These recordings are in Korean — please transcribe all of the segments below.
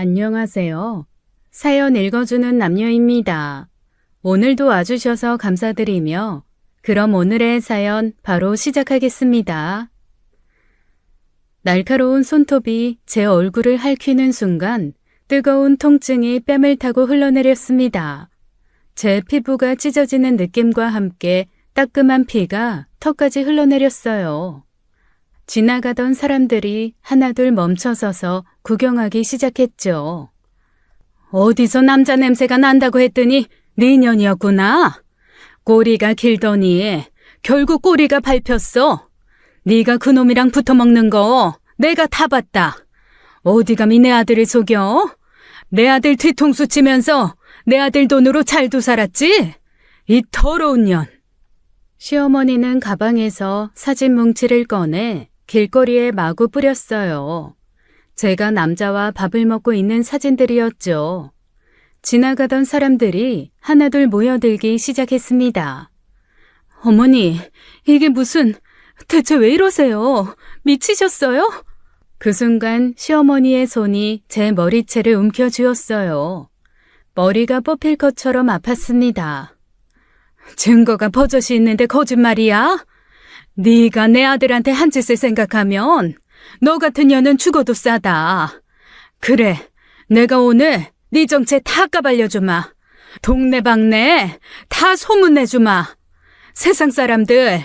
안녕하세요. 사연 읽어주는 남녀입니다. 오늘도 와주셔서 감사드리며 그럼 오늘의 사연 바로 시작하겠습니다. 날카로운 손톱이 제 얼굴을 핥히는 순간 뜨거운 통증이 뺨을 타고 흘러내렸습니다. 제 피부가 찢어지는 느낌과 함께 따끔한 피가 턱까지 흘러내렸어요. 지나가던 사람들이 하나둘 멈춰서서 구경하기 시작했죠. 어디서 남자 냄새가 난다고 했더니 네 년이었구나. 꼬리가 길더니 결국 꼬리가 밟혔어. 네가 그놈이랑 붙어먹는 거 내가 다 봤다. 어디 감히 내 아들을 속여? 내 아들 뒤통수 치면서 내 아들 돈으로 잘도 살았지? 이 더러운 년. 시어머니는 가방에서 사진 뭉치를 꺼내 길거리에 마구 뿌렸어요. 제가 남자와 밥을 먹고 있는 사진들이었죠. 지나가던 사람들이 하나둘 모여들기 시작했습니다. 어머니, 이게 무슨, 대체 왜 이러세요? 미치셨어요? 그 순간 시어머니의 손이 제 머리채를 움켜쥐었어요. 머리가 뽑힐 것처럼 아팠습니다. 증거가 버젓이 있는데 거짓말이야? 네가 내 아들한테 한 짓을 생각하면 너 같은 년은 죽어도 싸다. 그래, 내가 오늘 네 정체 다 까발려주마. 동네방네 다 소문내주마. 세상 사람들,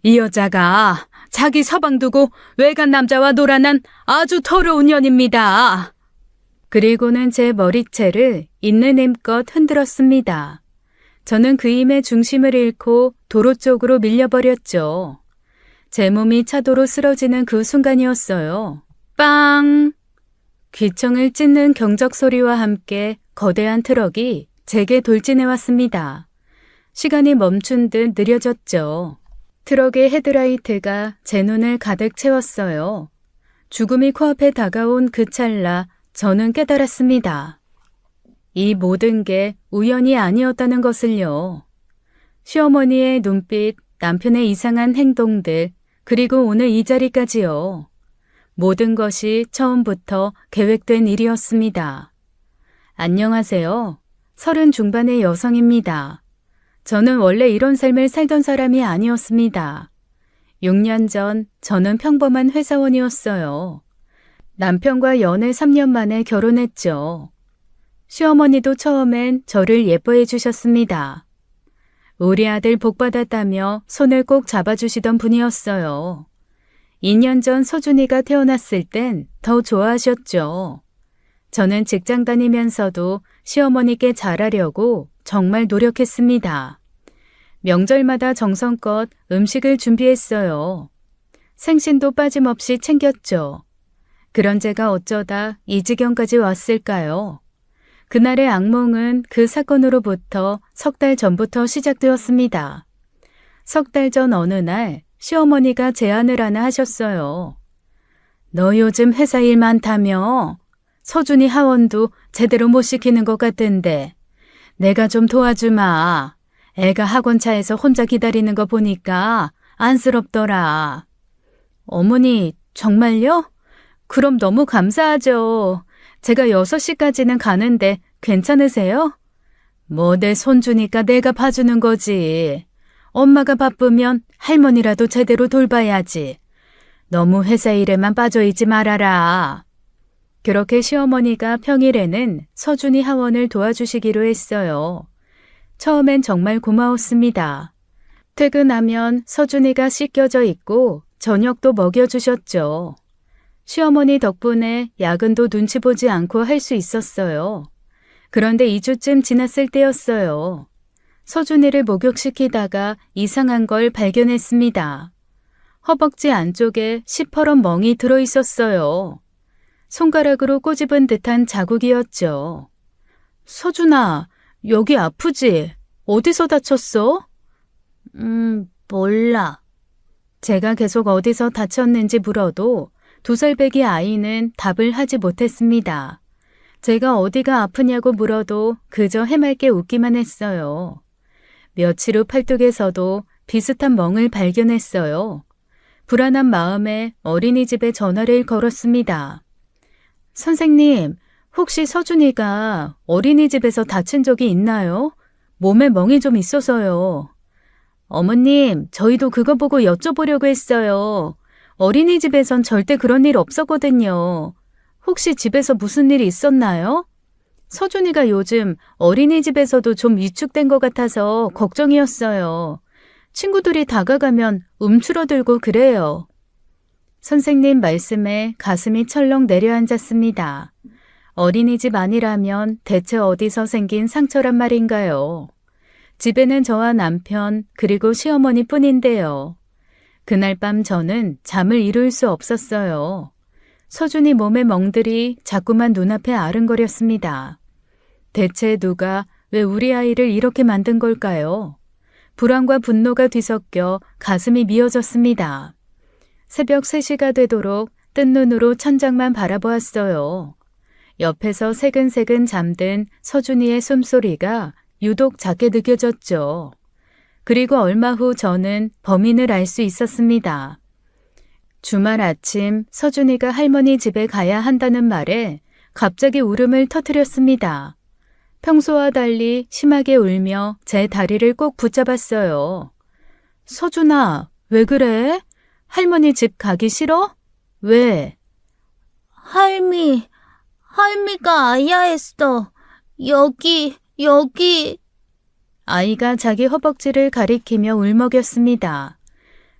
이 여자가 자기 서방 두고 외간 남자와 놀아난 아주 더러운 년입니다. 그리고는 제 머리채를 있는 힘껏 흔들었습니다. 저는 그 힘의 중심을 잃고 도로 쪽으로 밀려버렸죠. 제 몸이 차도로 쓰러지는 그 순간이었어요. 빵! 귀청을 찢는 경적 소리와 함께 거대한 트럭이 제게 돌진해왔습니다. 시간이 멈춘 듯 느려졌죠. 트럭의 헤드라이트가 제 눈을 가득 채웠어요. 죽음이 코앞에 다가온 그 찰나 저는 깨달았습니다. 이 모든 게 우연이 아니었다는 것을요. 시어머니의 눈빛, 남편의 이상한 행동들, 그리고 오늘 이 자리까지요. 모든 것이 처음부터 계획된 일이었습니다. 안녕하세요. 30 중반의 여성입니다. 저는 원래 이런 삶을 살던 사람이 아니었습니다. 6년 전 저는 평범한 회사원이었어요. 남편과 연애 3년 만에 결혼했죠. 시어머니도 처음엔 저를 예뻐해 주셨습니다. 우리 아들 복 받았다며 손을 꼭 잡아주시던 분이었어요. 2년 전 서준이가 태어났을 땐 더 좋아하셨죠. 저는 직장 다니면서도 시어머니께 잘하려고 정말 노력했습니다. 명절마다 정성껏 음식을 준비했어요. 생신도 빠짐없이 챙겼죠. 그런 제가 어쩌다 이 지경까지 왔을까요? 그날의 악몽은 그 사건으로부터 석 달 전부터 시작되었습니다. 석 달 전 어느 날 시어머니가 제안을 하나 하셨어요. 너 요즘 회사 일 많다며? 서준이 하원도 제대로 못 시키는 것 같은데 내가 좀 도와주마. 애가 학원차에서 혼자 기다리는 거 보니까 안쓰럽더라. 어머니, 정말요? 그럼 너무 감사하죠. 제가 6시까지는 가는데 괜찮으세요? 뭐 내 손주니까 내가 봐주는 거지. 엄마가 바쁘면 할머니라도 제대로 돌봐야지. 너무 회사 일에만 빠져있지 말아라. 그렇게 시어머니가 평일에는 서준이 하원을 도와주시기로 했어요. 처음엔 정말 고마웠습니다. 퇴근하면 서준이가 씻겨져 있고 저녁도 먹여주셨죠. 시어머니 덕분에 야근도 눈치 보지 않고 할 수 있었어요. 그런데 2주쯤 지났을 때였어요. 서준이를 목욕시키다가 이상한 걸 발견했습니다. 허벅지 안쪽에 시퍼런 멍이 들어있었어요. 손가락으로 꼬집은 듯한 자국이었죠. 서준아, 여기 아프지? 어디서 다쳤어? 몰라. 제가 계속 어디서 다쳤는지 물어도 2살배기 아이는 답을 하지 못했습니다. 제가 어디가 아프냐고 물어도 그저 해맑게 웃기만 했어요. 며칠 후 팔뚝에서도 비슷한 멍을 발견했어요. 불안한 마음에 어린이집에 전화를 걸었습니다. 선생님, 혹시 서준이가 어린이집에서 다친 적이 있나요? 몸에 멍이 좀 있어서요. 어머님, 저희도 그거 보고 여쭤보려고 했어요. 어린이집에선 절대 그런 일 없었거든요. 혹시 집에서 무슨 일이 있었나요? 서준이가 요즘 어린이집에서도 좀 위축된 것 같아서 걱정이었어요. 친구들이 다가가면 움츠러들고 그래요. 선생님 말씀에 가슴이 철렁 내려앉았습니다. 어린이집 아니라면 대체 어디서 생긴 상처란 말인가요? 집에는 저와 남편 그리고 시어머니 뿐인데요. 그날 밤 저는 잠을 이룰 수 없었어요. 서준이 몸의 멍들이 자꾸만 눈앞에 아른거렸습니다. 대체 누가 왜 우리 아이를 이렇게 만든 걸까요? 불안과 분노가 뒤섞여 가슴이 미어졌습니다. 새벽 3시가 되도록 뜬 눈으로 천장만 바라보았어요. 옆에서 새근새근 잠든 서준이의 숨소리가 유독 작게 느껴졌죠. 그리고 얼마 후 저는 범인을 알 수 있었습니다. 주말 아침 서준이가 할머니 집에 가야 한다는 말에 갑자기 울음을 터뜨렸습니다. 평소와 달리 심하게 울며 제 다리를 꼭 붙잡았어요. 서준아, 왜 그래? 할머니 집 가기 싫어? 왜? 할미가 아야했어. 여기. 아이가 자기 허벅지를 가리키며 울먹였습니다.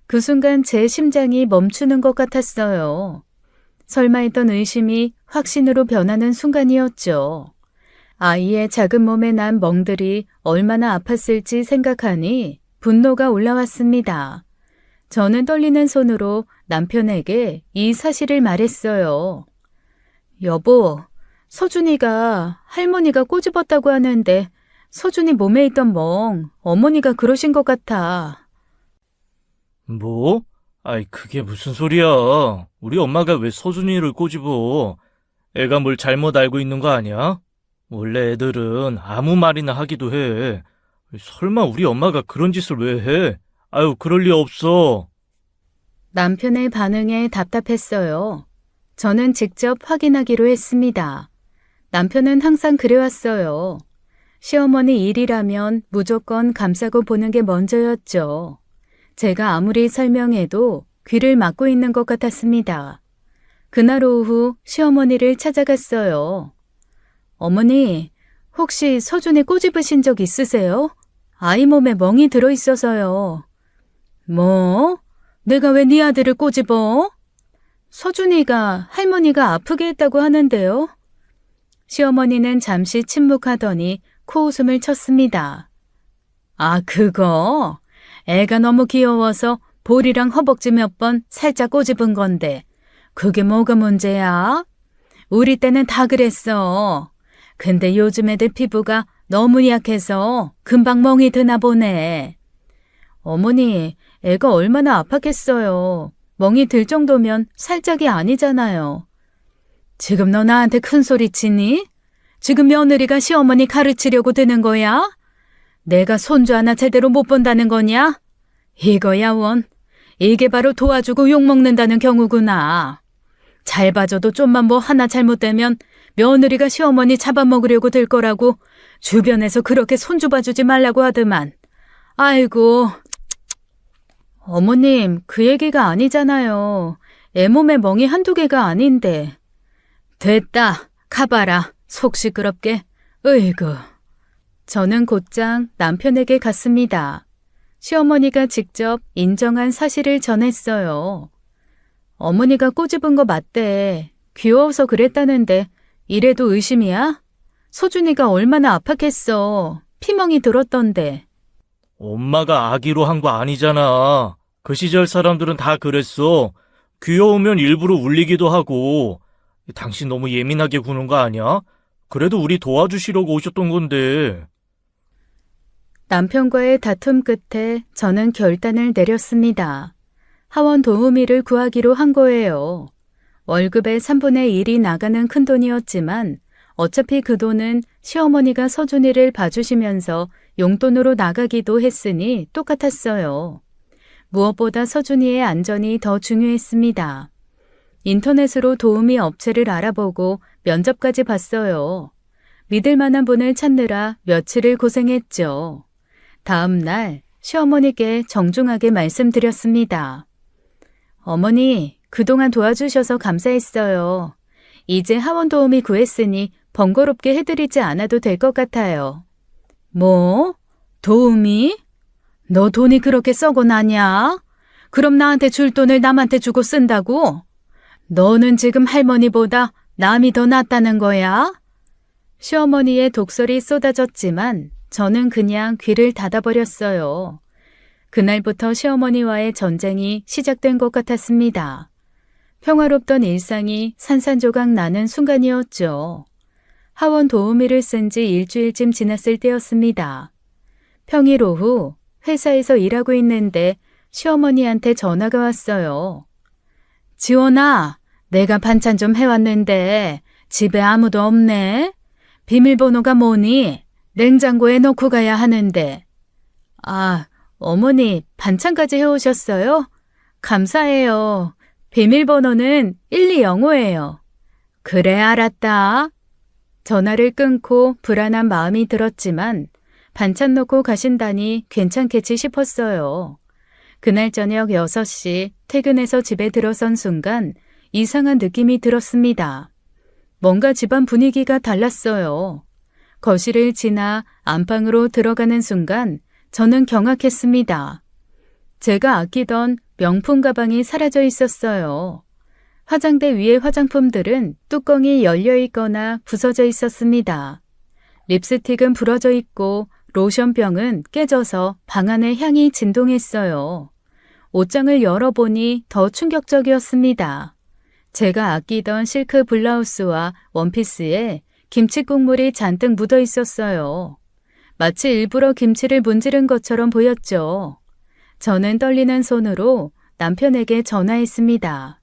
그 순간 제 심장이 멈추는 것 같았어요. 설마 했던 의심이 확신으로 변하는 순간이었죠. 아이의 작은 몸에 난 멍들이 얼마나 아팠을지 생각하니 분노가 올라왔습니다. 저는 떨리는 손으로 남편에게 이 사실을 말했어요. 여보, 서준이가 할머니가 꼬집었다고 하는데 서준이 몸에 있던 멍, 어머니가 그러신 것 같아. 뭐? 아이, 그게 무슨 소리야. 우리 엄마가 왜 서준이를 꼬집어? 애가 뭘 잘못 알고 있는 거 아니야? 원래 애들은 아무 말이나 하기도 해. 설마 우리 엄마가 그런 짓을 왜 해? 아유, 그럴 리 없어. 남편의 반응에 답답했어요. 저는 직접 확인하기로 했습니다. 남편은 항상 그래왔어요. 시어머니 일이라면 무조건 감싸고 보는 게 먼저였죠. 제가 아무리 설명해도 귀를 막고 있는 것 같았습니다. 그날 오후 시어머니를 찾아갔어요. 어머니, 혹시 서준이 꼬집으신 적 있으세요? 아이 몸에 멍이 들어있어서요. 뭐? 내가 왜 네 아들을 꼬집어? 서준이가 할머니가 아프게 했다고 하는데요. 시어머니는 잠시 침묵하더니 코웃음을 쳤습니다. 아, 그거? 애가 너무 귀여워서 볼이랑 허벅지 몇 번 살짝 꼬집은 건데 그게 뭐가 문제야? 우리 때는 다 그랬어. 근데 요즘 애들 피부가 너무 약해서 금방 멍이 드나 보네. 어머니, 애가 얼마나 아팠겠어요. 멍이 들 정도면 살짝이 아니잖아요. 지금 너 나한테 큰 소리 치니? 지금 며느리가 시어머니 가르치려고 드는 거야? 내가 손주 하나 제대로 못 본다는 거냐? 이거야 원. 이게 바로 도와주고 욕먹는다는 경우구나. 잘 봐줘도 좀만 뭐 하나 잘못되면 며느리가 시어머니 잡아먹으려고 들 거라고 주변에서 그렇게 손주 봐주지 말라고 하더만. 아이고. 어머님, 그 얘기가 아니잖아요. 애 몸에 멍이 한두 개가 아닌데. 됐다. 가봐라. 속 시끄럽게. 으이구. 저는 곧장 남편에게 갔습니다. 시어머니가 직접 인정한 사실을 전했어요. 어머니가 꼬집은 거 맞대. 귀여워서 그랬다는데 이래도 의심이야? 서준이가 얼마나 아팠겠어. 피멍이 들었던데. 엄마가 아기로 한 거 아니잖아. 그 시절 사람들은 다 그랬어. 귀여우면 일부러 울리기도 하고. 당신 너무 예민하게 구는 거 아니야? 그래도 우리 도와주시려고 오셨던 건데. 남편과의 다툼 끝에 저는 결단을 내렸습니다. 하원 도우미를 구하기로 한 거예요. 월급의 3분의 1이 나가는 큰 돈이었지만 어차피 그 돈은 시어머니가 서준이를 봐주시면서 용돈으로 나가기도 했으니 똑같았어요. 무엇보다 서준이의 안전이 더 중요했습니다. 인터넷으로 도우미 업체를 알아보고 면접까지 봤어요. 믿을 만한 분을 찾느라 며칠을 고생했죠. 다음 날 시어머니께 정중하게 말씀드렸습니다. 어머니, 그동안 도와주셔서 감사했어요. 이제 하원 도우미 구했으니 번거롭게 해드리지 않아도 될 것 같아요. 뭐? 도우미? 너 돈이 그렇게 썩어 나냐? 그럼 나한테 줄 돈을 남한테 주고 쓴다고? 너는 지금 할머니보다 남이 더 낫다는 거야? 시어머니의 독설이 쏟아졌지만 저는 그냥 귀를 닫아버렸어요. 그날부터 시어머니와의 전쟁이 시작된 것 같았습니다. 평화롭던 일상이 산산조각 나는 순간이었죠. 하원 도우미를 쓴 지 일주일쯤 지났을 때였습니다. 평일 오후 회사에서 일하고 있는데 시어머니한테 전화가 왔어요. 지원아, 내가 반찬 좀 해왔는데 집에 아무도 없네. 비밀번호가 뭐니? 냉장고에 넣고 가야 하는데. 아, 어머니 반찬까지 해오셨어요? 감사해요. 비밀번호는 120호예요. 그래, 알았다. 전화를 끊고 불안한 마음이 들었지만 반찬 넣고 가신다니 괜찮겠지 싶었어요. 그날 저녁 6시 퇴근해서 집에 들어선 순간 이상한 느낌이 들었습니다. 뭔가 집안 분위기가 달랐어요. 거실을 지나 안방으로 들어가는 순간 저는 경악했습니다. 제가 아끼던 명품 가방이 사라져 있었어요. 화장대 위의 화장품들은 뚜껑이 열려 있거나 부서져 있었습니다. 립스틱은 부러져 있고 로션병은 깨져서 방 안에 향이 진동했어요. 옷장을 열어보니 더 충격적이었습니다. 제가 아끼던 실크 블라우스와 원피스에 김치 국물이 잔뜩 묻어 있었어요. 마치 일부러 김치를 문지른 것처럼 보였죠. 저는 떨리는 손으로 남편에게 전화했습니다.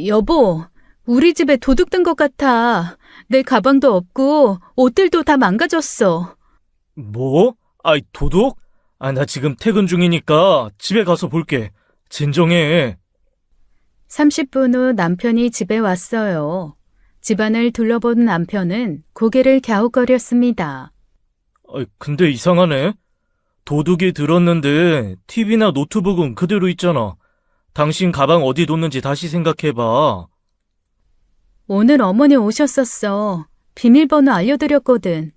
여보, 우리 집에 도둑 든 것 같아. 내 가방도 없고 옷들도 다 망가졌어. 뭐? 아이, 도둑? 아, 나 지금 퇴근 중이니까 집에 가서 볼게. 진정해. 30분 후 남편이 집에 왔어요. 집안을 둘러본 남편은 고개를 갸웃거렸습니다. 근데 이상하네. 도둑이 들었는데 TV나 노트북은 그대로 있잖아. 당신 가방 어디 뒀는지 다시 생각해봐. 오늘 어머니 오셨었어. 비밀번호 알려드렸거든.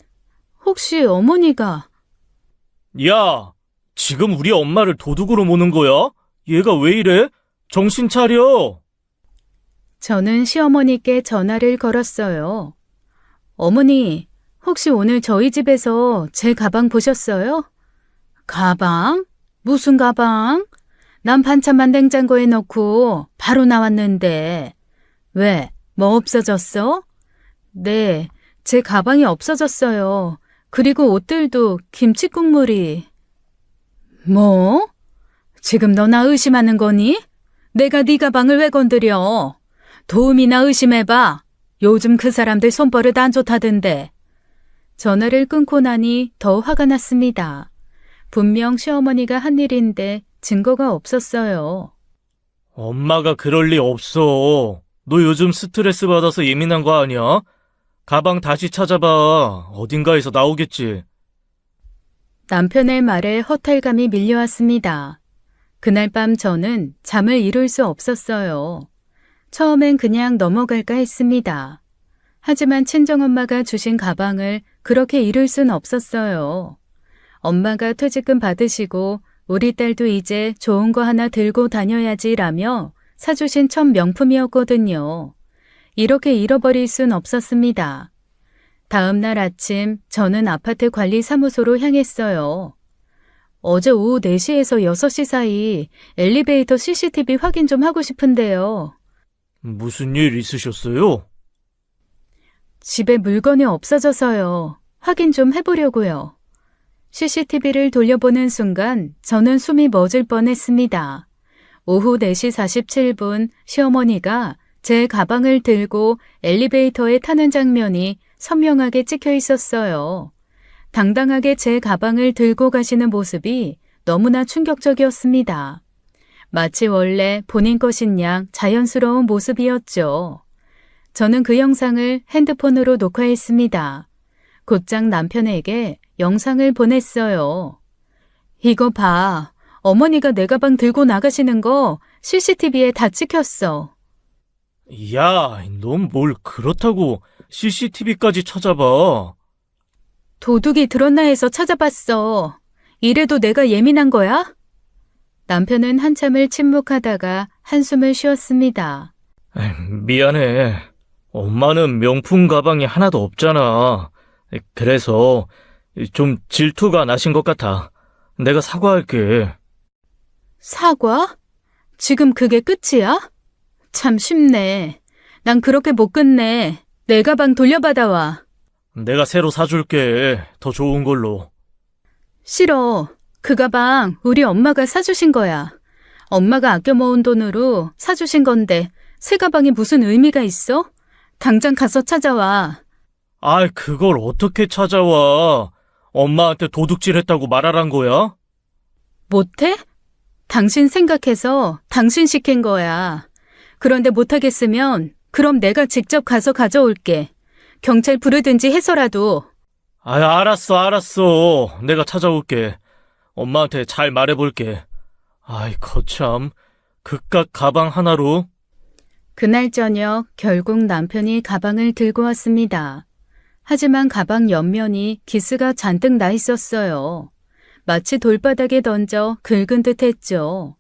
혹시 어머니가... 야, 지금 우리 엄마를 도둑으로 모는 거야? 얘가 왜 이래? 정신 차려. 저는 시어머니께 전화를 걸었어요. 어머니, 혹시 오늘 저희 집에서 제 가방 보셨어요? 가방? 무슨 가방? 난 반찬만 냉장고에 넣고 바로 나왔는데. 왜? 뭐 없어졌어? 네, 제 가방이 없어졌어요. 그리고 옷들도 김치 국물이. 뭐? 지금 너 나 의심하는 거니? 내가 네 가방을 왜 건드려? 도우미나 의심해봐. 요즘 그 사람들 손버릇 안 좋다던데. 전화를 끊고 나니 더 화가 났습니다. 분명 시어머니가 한 일인데 증거가 없었어요. 엄마가 그럴 리 없어. 너 요즘 스트레스 받아서 예민한 거 아니야? 가방 다시 찾아봐. 어딘가에서 나오겠지. 남편의 말에 허탈감이 밀려왔습니다. 그날 밤 저는 잠을 이룰 수 없었어요. 처음엔 그냥 넘어갈까 했습니다. 하지만 친정엄마가 주신 가방을 그렇게 잃을 순 없었어요. 엄마가 퇴직금 받으시고 우리 딸도 이제 좋은 거 하나 들고 다녀야지라며 사주신 첫 명품이었거든요. 이렇게 잃어버릴 순 없었습니다. 다음 날 아침 저는 아파트 관리사무소로 향했어요. 어제 오후 4시에서 6시 사이 엘리베이터 CCTV 확인 좀 하고 싶은데요. 무슨 일 있으셨어요? 집에 물건이 없어져서요. 확인 좀 해보려고요. CCTV를 돌려보는 순간 저는 숨이 멎을 뻔했습니다. 오후 4시 47분 시어머니가 제 가방을 들고 엘리베이터에 타는 장면이 선명하게 찍혀 있었어요. 당당하게 제 가방을 들고 가시는 모습이 너무나 충격적이었습니다. 마치 원래 본인 것인 양 자연스러운 모습이었죠. 저는 그 영상을 핸드폰으로 녹화했습니다. 곧장 남편에게 영상을 보냈어요. 이거 봐. 어머니가 내 가방 들고 나가시는 거 CCTV에 다 찍혔어. 야, 넌 뭘 그렇다고 CCTV까지 찾아봐. 도둑이 들었나 해서 찾아봤어. 이래도 내가 예민한 거야? 남편은 한참을 침묵하다가 한숨을 쉬었습니다. 미안해. 엄마는 명품 가방이 하나도 없잖아. 그래서 좀 질투가 나신 것 같아. 내가 사과할게. 사과? 지금 그게 끝이야? 참 쉽네. 난 그렇게 못 끝내. 내 가방 돌려받아와. 내가 새로 사줄게. 더 좋은 걸로. 싫어. 그 가방 우리 엄마가 사주신 거야. 엄마가 아껴 모은 돈으로 사주신 건데 새 가방이 무슨 의미가 있어? 당장 가서 찾아와. 그걸 어떻게 찾아와? 엄마한테 도둑질 했다고 말하란 거야? 못해? 당신 생각해서 당신 시킨 거야. 그런데 못하겠으면 그럼 내가 직접 가서 가져올게. 경찰 부르든지 해서라도. 알았어. 내가 찾아올게. 엄마한테 잘 말해볼게. 거참. 그깟 가방 하나로? 그날 저녁 결국 남편이 가방을 들고 왔습니다. 하지만 가방 옆면이 기스가 잔뜩 나 있었어요. 마치 돌바닥에 던져 긁은 듯 했죠.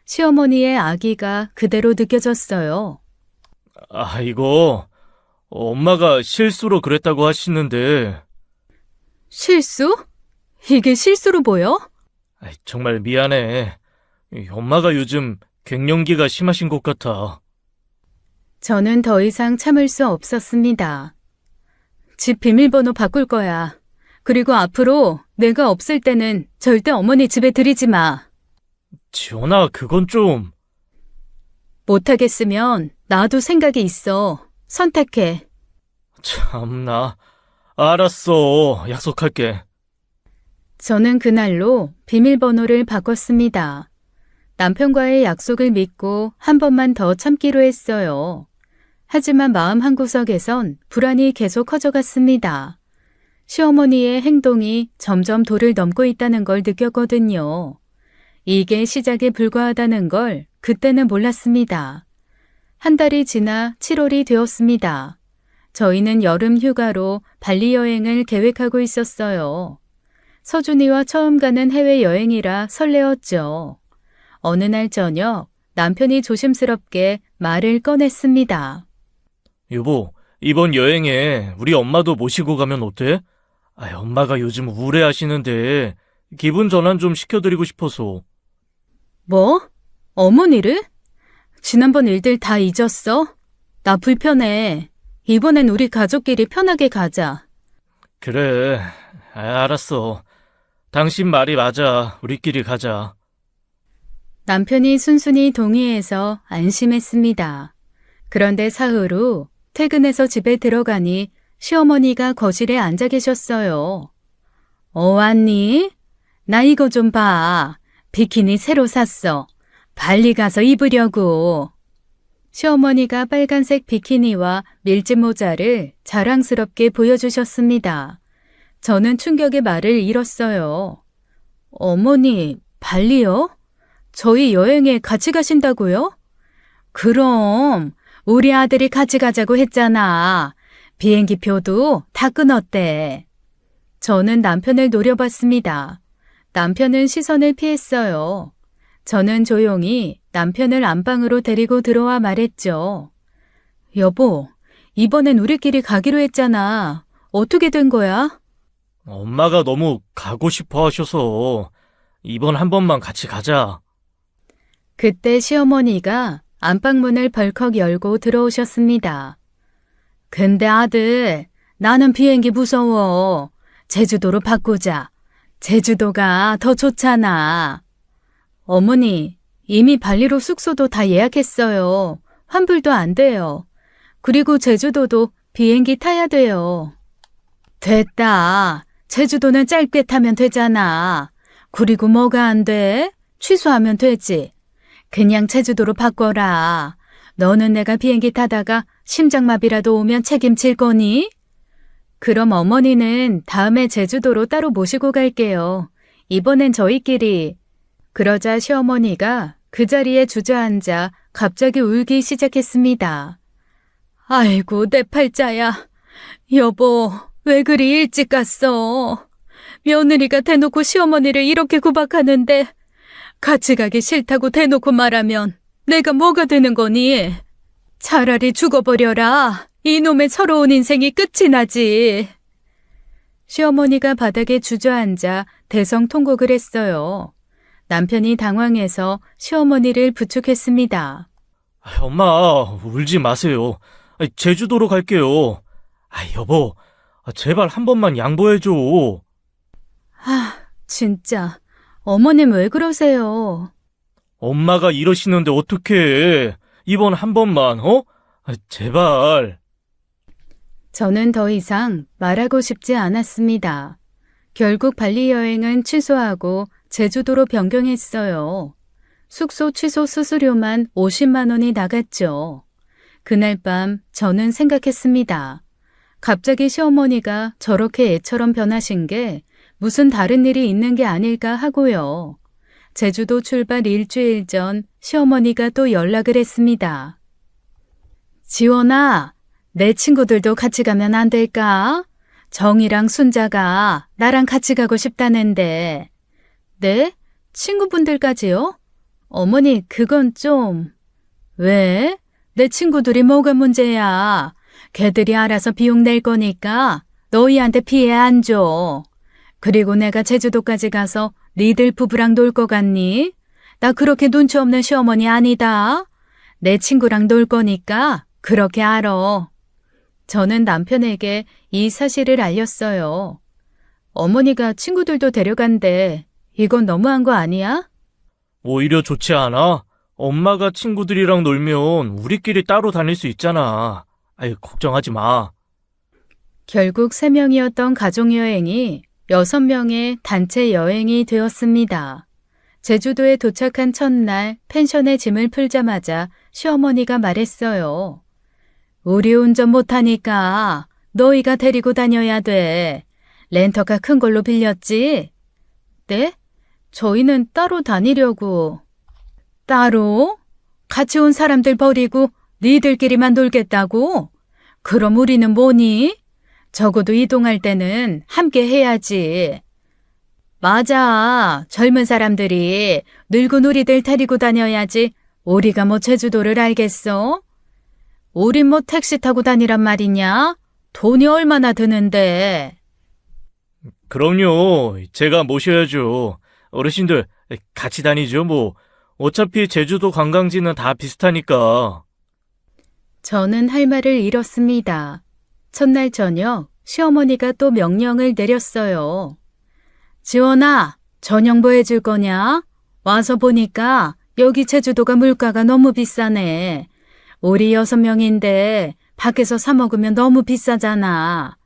시어머니의 악의가 그대로 느껴졌어요. 이거 엄마가 실수로 그랬다고 하시는데. 실수? 이게 실수로 보여? 정말 미안해. 엄마가 요즘 갱년기가 심하신 것 같아. 저는 더 이상 참을 수 없었습니다. 집 비밀번호 바꿀 거야. 그리고 앞으로 내가 없을 때는 절대 어머니 집에 들이지 마. 지원아, 그건 좀. 못하겠으면 나도 생각이 있어. 선택해. 참나. 알았어. 약속할게. 저는 그날로 비밀번호를 바꿨습니다. 남편과의 약속을 믿고 한 번만 더 참기로 했어요. 하지만 마음 한구석에선 불안이 계속 커져갔습니다. 시어머니의 행동이 점점 도를 넘고 있다는 걸 느꼈거든요. 이게 시작에 불과하다는 걸 그때는 몰랐습니다. 한 달이 지나 7월이 되었습니다. 저희는 여름 휴가로 발리 여행을 계획하고 있었어요. 서준이와 처음 가는 해외여행이라 설레었죠. 어느 날 저녁 남편이 조심스럽게 말을 꺼냈습니다. 여보, 이번 여행에 우리 엄마도 모시고 가면 어때? 엄마가 요즘 우울해하시는데 기분 전환 좀 시켜드리고 싶어서. 뭐? 어머니를? 지난번 일들 다 잊었어? 나 불편해. 이번엔 우리 가족끼리 편하게 가자. 그래, 알았어. 당신 말이 맞아. 우리끼리 가자. 남편이 순순히 동의해서 안심했습니다. 그런데 사흘 후 퇴근해서 집에 들어가니 시어머니가 거실에 앉아 계셨어요. 왔니? 나 이거 좀 봐. 비키니 새로 샀어. 발리 가서 입으려고. 시어머니가 빨간색 비키니와 밀짚 모자를 자랑스럽게 보여주셨습니다. 저는 충격의 말을 잃었어요. 어머니, 발리요? 저희 여행에 같이 가신다고요? 그럼 우리 아들이 같이 가자고 했잖아. 비행기 표도 다 끊었대. 저는 남편을 노려봤습니다. 남편은 시선을 피했어요. 저는 조용히 남편을 안방으로 데리고 들어와 말했죠. 여보, 이번엔 우리끼리 가기로 했잖아. 어떻게 된 거야? 엄마가 너무 가고 싶어 하셔서 이번 한 번만 같이 가자. 그때 시어머니가 안방문을 벌컥 열고 들어오셨습니다. 근데 아들, 나는 비행기 무서워. 제주도로 바꾸자. 제주도가 더 좋잖아. 어머니, 이미 발리로 숙소도 다 예약했어요. 환불도 안 돼요. 그리고 제주도도 비행기 타야 돼요. 됐다. 제주도는 짧게 타면 되잖아. 그리고 뭐가 안 돼? 취소하면 되지. 그냥 제주도로 바꿔라. 너는 내가 비행기 타다가 심장마비라도 오면 책임질 거니? 그럼 어머니는 다음에 제주도로 따로 모시고 갈게요. 이번엔 저희끼리. 그러자 시어머니가 그 자리에 주저앉아 갑자기 울기 시작했습니다. 아이고, 내 팔자야. 여보, 왜 그리 일찍 갔어? 며느리가 대놓고 시어머니를 이렇게 구박하는데 같이 가기 싫다고 대놓고 말하면 내가 뭐가 되는 거니? 차라리 죽어버려라. 이놈의 서러운 인생이 끝이 나지. 시어머니가 바닥에 주저앉아 대성통곡을 했어요. 남편이 당황해서 시어머니를 부축했습니다. 엄마, 울지 마세요. 제주도로 갈게요. 여보, 제발 한 번만 양보해줘. 진짜. 어머님 왜 그러세요? 엄마가 이러시는데 어떡해. 이번 한 번만, 제발. 저는 더 이상 말하고 싶지 않았습니다. 결국 발리 여행은 취소하고 제주도로 변경했어요. 숙소 취소 수수료만 50만 원이 나갔죠. 그날 밤 저는 생각했습니다. 갑자기 시어머니가 저렇게 애처럼 변하신 게 무슨 다른 일이 있는 게 아닐까 하고요. 제주도 출발 일주일 전 시어머니가 또 연락을 했습니다. 지원아, 내 친구들도 같이 가면 안 될까? 정이랑 순자가 나랑 같이 가고 싶다는데. 네? 친구분들까지요? 어머니, 그건 좀... 왜? 내 친구들이 뭐가 문제야? 걔들이 알아서 비용 낼 거니까 너희한테 피해 안 줘. 그리고 내가 제주도까지 가서 니들 부부랑 놀 거 같니? 나 그렇게 눈치 없는 시어머니 아니다. 내 친구랑 놀 거니까 그렇게 알아. 저는 남편에게 이 사실을 알렸어요. 어머니가 친구들도 데려간대. 이건 너무한 거 아니야? 오히려 좋지 않아? 엄마가 친구들이랑 놀면 우리끼리 따로 다닐 수 있잖아. 걱정하지 마. 결국 3명이었던 가족여행이 6명의 단체 여행이 되었습니다. 제주도에 도착한 첫날 펜션에 짐을 풀자마자 시어머니가 말했어요. 우리 운전 못하니까 너희가 데리고 다녀야 돼. 렌터카 큰 걸로 빌렸지? 네? 저희는 따로 다니려고. 따로? 같이 온 사람들 버리고 니들끼리만 놀겠다고? 그럼 우리는 뭐니? 적어도 이동할 때는 함께 해야지. 맞아. 젊은 사람들이 늙은 우리들 데리고 다녀야지. 우리가 뭐 제주도를 알겠어? 우린 뭐 택시 타고 다니란 말이냐? 돈이 얼마나 드는데. 그럼요. 제가 모셔야죠. 어르신들 같이 다니죠, 뭐. 어차피 제주도 관광지는 다 비슷하니까. 저는 할 말을 잃었습니다. 첫날 저녁 시어머니가 또 명령을 내렸어요. 지원아, 저녁 뭐 해줄 거냐? 와서 보니까 여기 제주도가 물가가 너무 비싸네. 우리 6명인데 밖에서 사 먹으면 너무 비싸잖아.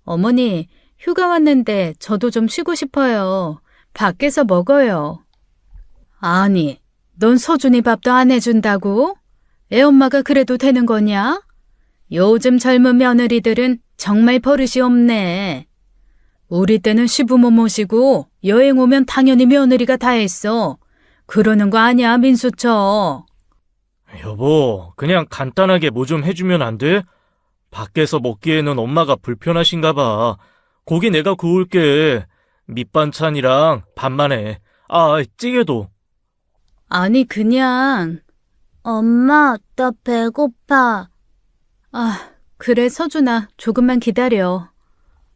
어머니, 휴가 왔는데 저도 좀 쉬고 싶어요. 밖에서 먹어요. 아니, 넌 서준이 밥도 안 해준다고? 애엄마가 그래도 되는 거냐? 요즘 젊은 며느리들은 정말 버릇이 없네. 우리 때는 시부모 모시고 여행 오면 당연히 며느리가 다 했어. 그러는 거 아니야, 민수처. 여보, 그냥 간단하게 뭐 좀 해주면 안 돼? 밖에서 먹기에는 엄마가 불편하신가 봐. 고기 내가 구울게. 밑반찬이랑 밥만 해. 찌개도. 아니, 그냥. 엄마, 나 배고파. 그래, 서준아, 조금만 기다려.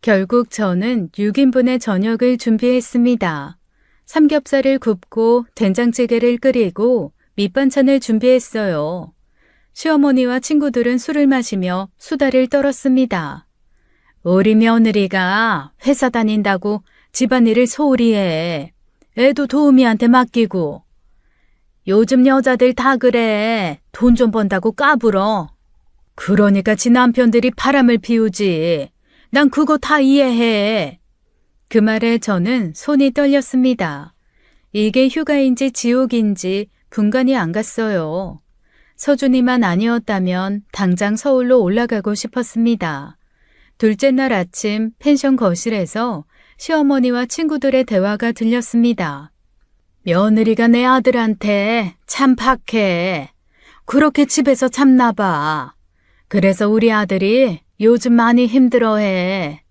결국 저는 6인분의 저녁을 준비했습니다. 삼겹살을 굽고 된장찌개를 끓이고 밑반찬을 준비했어요. 시어머니와 친구들은 술을 마시며 수다를 떨었습니다. 우리 며느리가 회사 다닌다고 집안일을 소홀히 해. 애도 도우미한테 맡기고. 요즘 여자들 다 그래. 돈 좀 번다고 까불어. 그러니까 지 남편들이 바람을 피우지. 난 그거 다 이해해. 그 말에 저는 손이 떨렸습니다. 이게 휴가인지 지옥인지 분간이 안 갔어요. 서준이만 아니었다면 당장 서울로 올라가고 싶었습니다. 둘째 날 아침 펜션 거실에서 시어머니와 친구들의 대화가 들렸습니다. 며느리가 내 아들한테 참 박해. 그렇게 집에서 참나 봐. 그래서 우리 아들이 요즘 많이 힘들어해.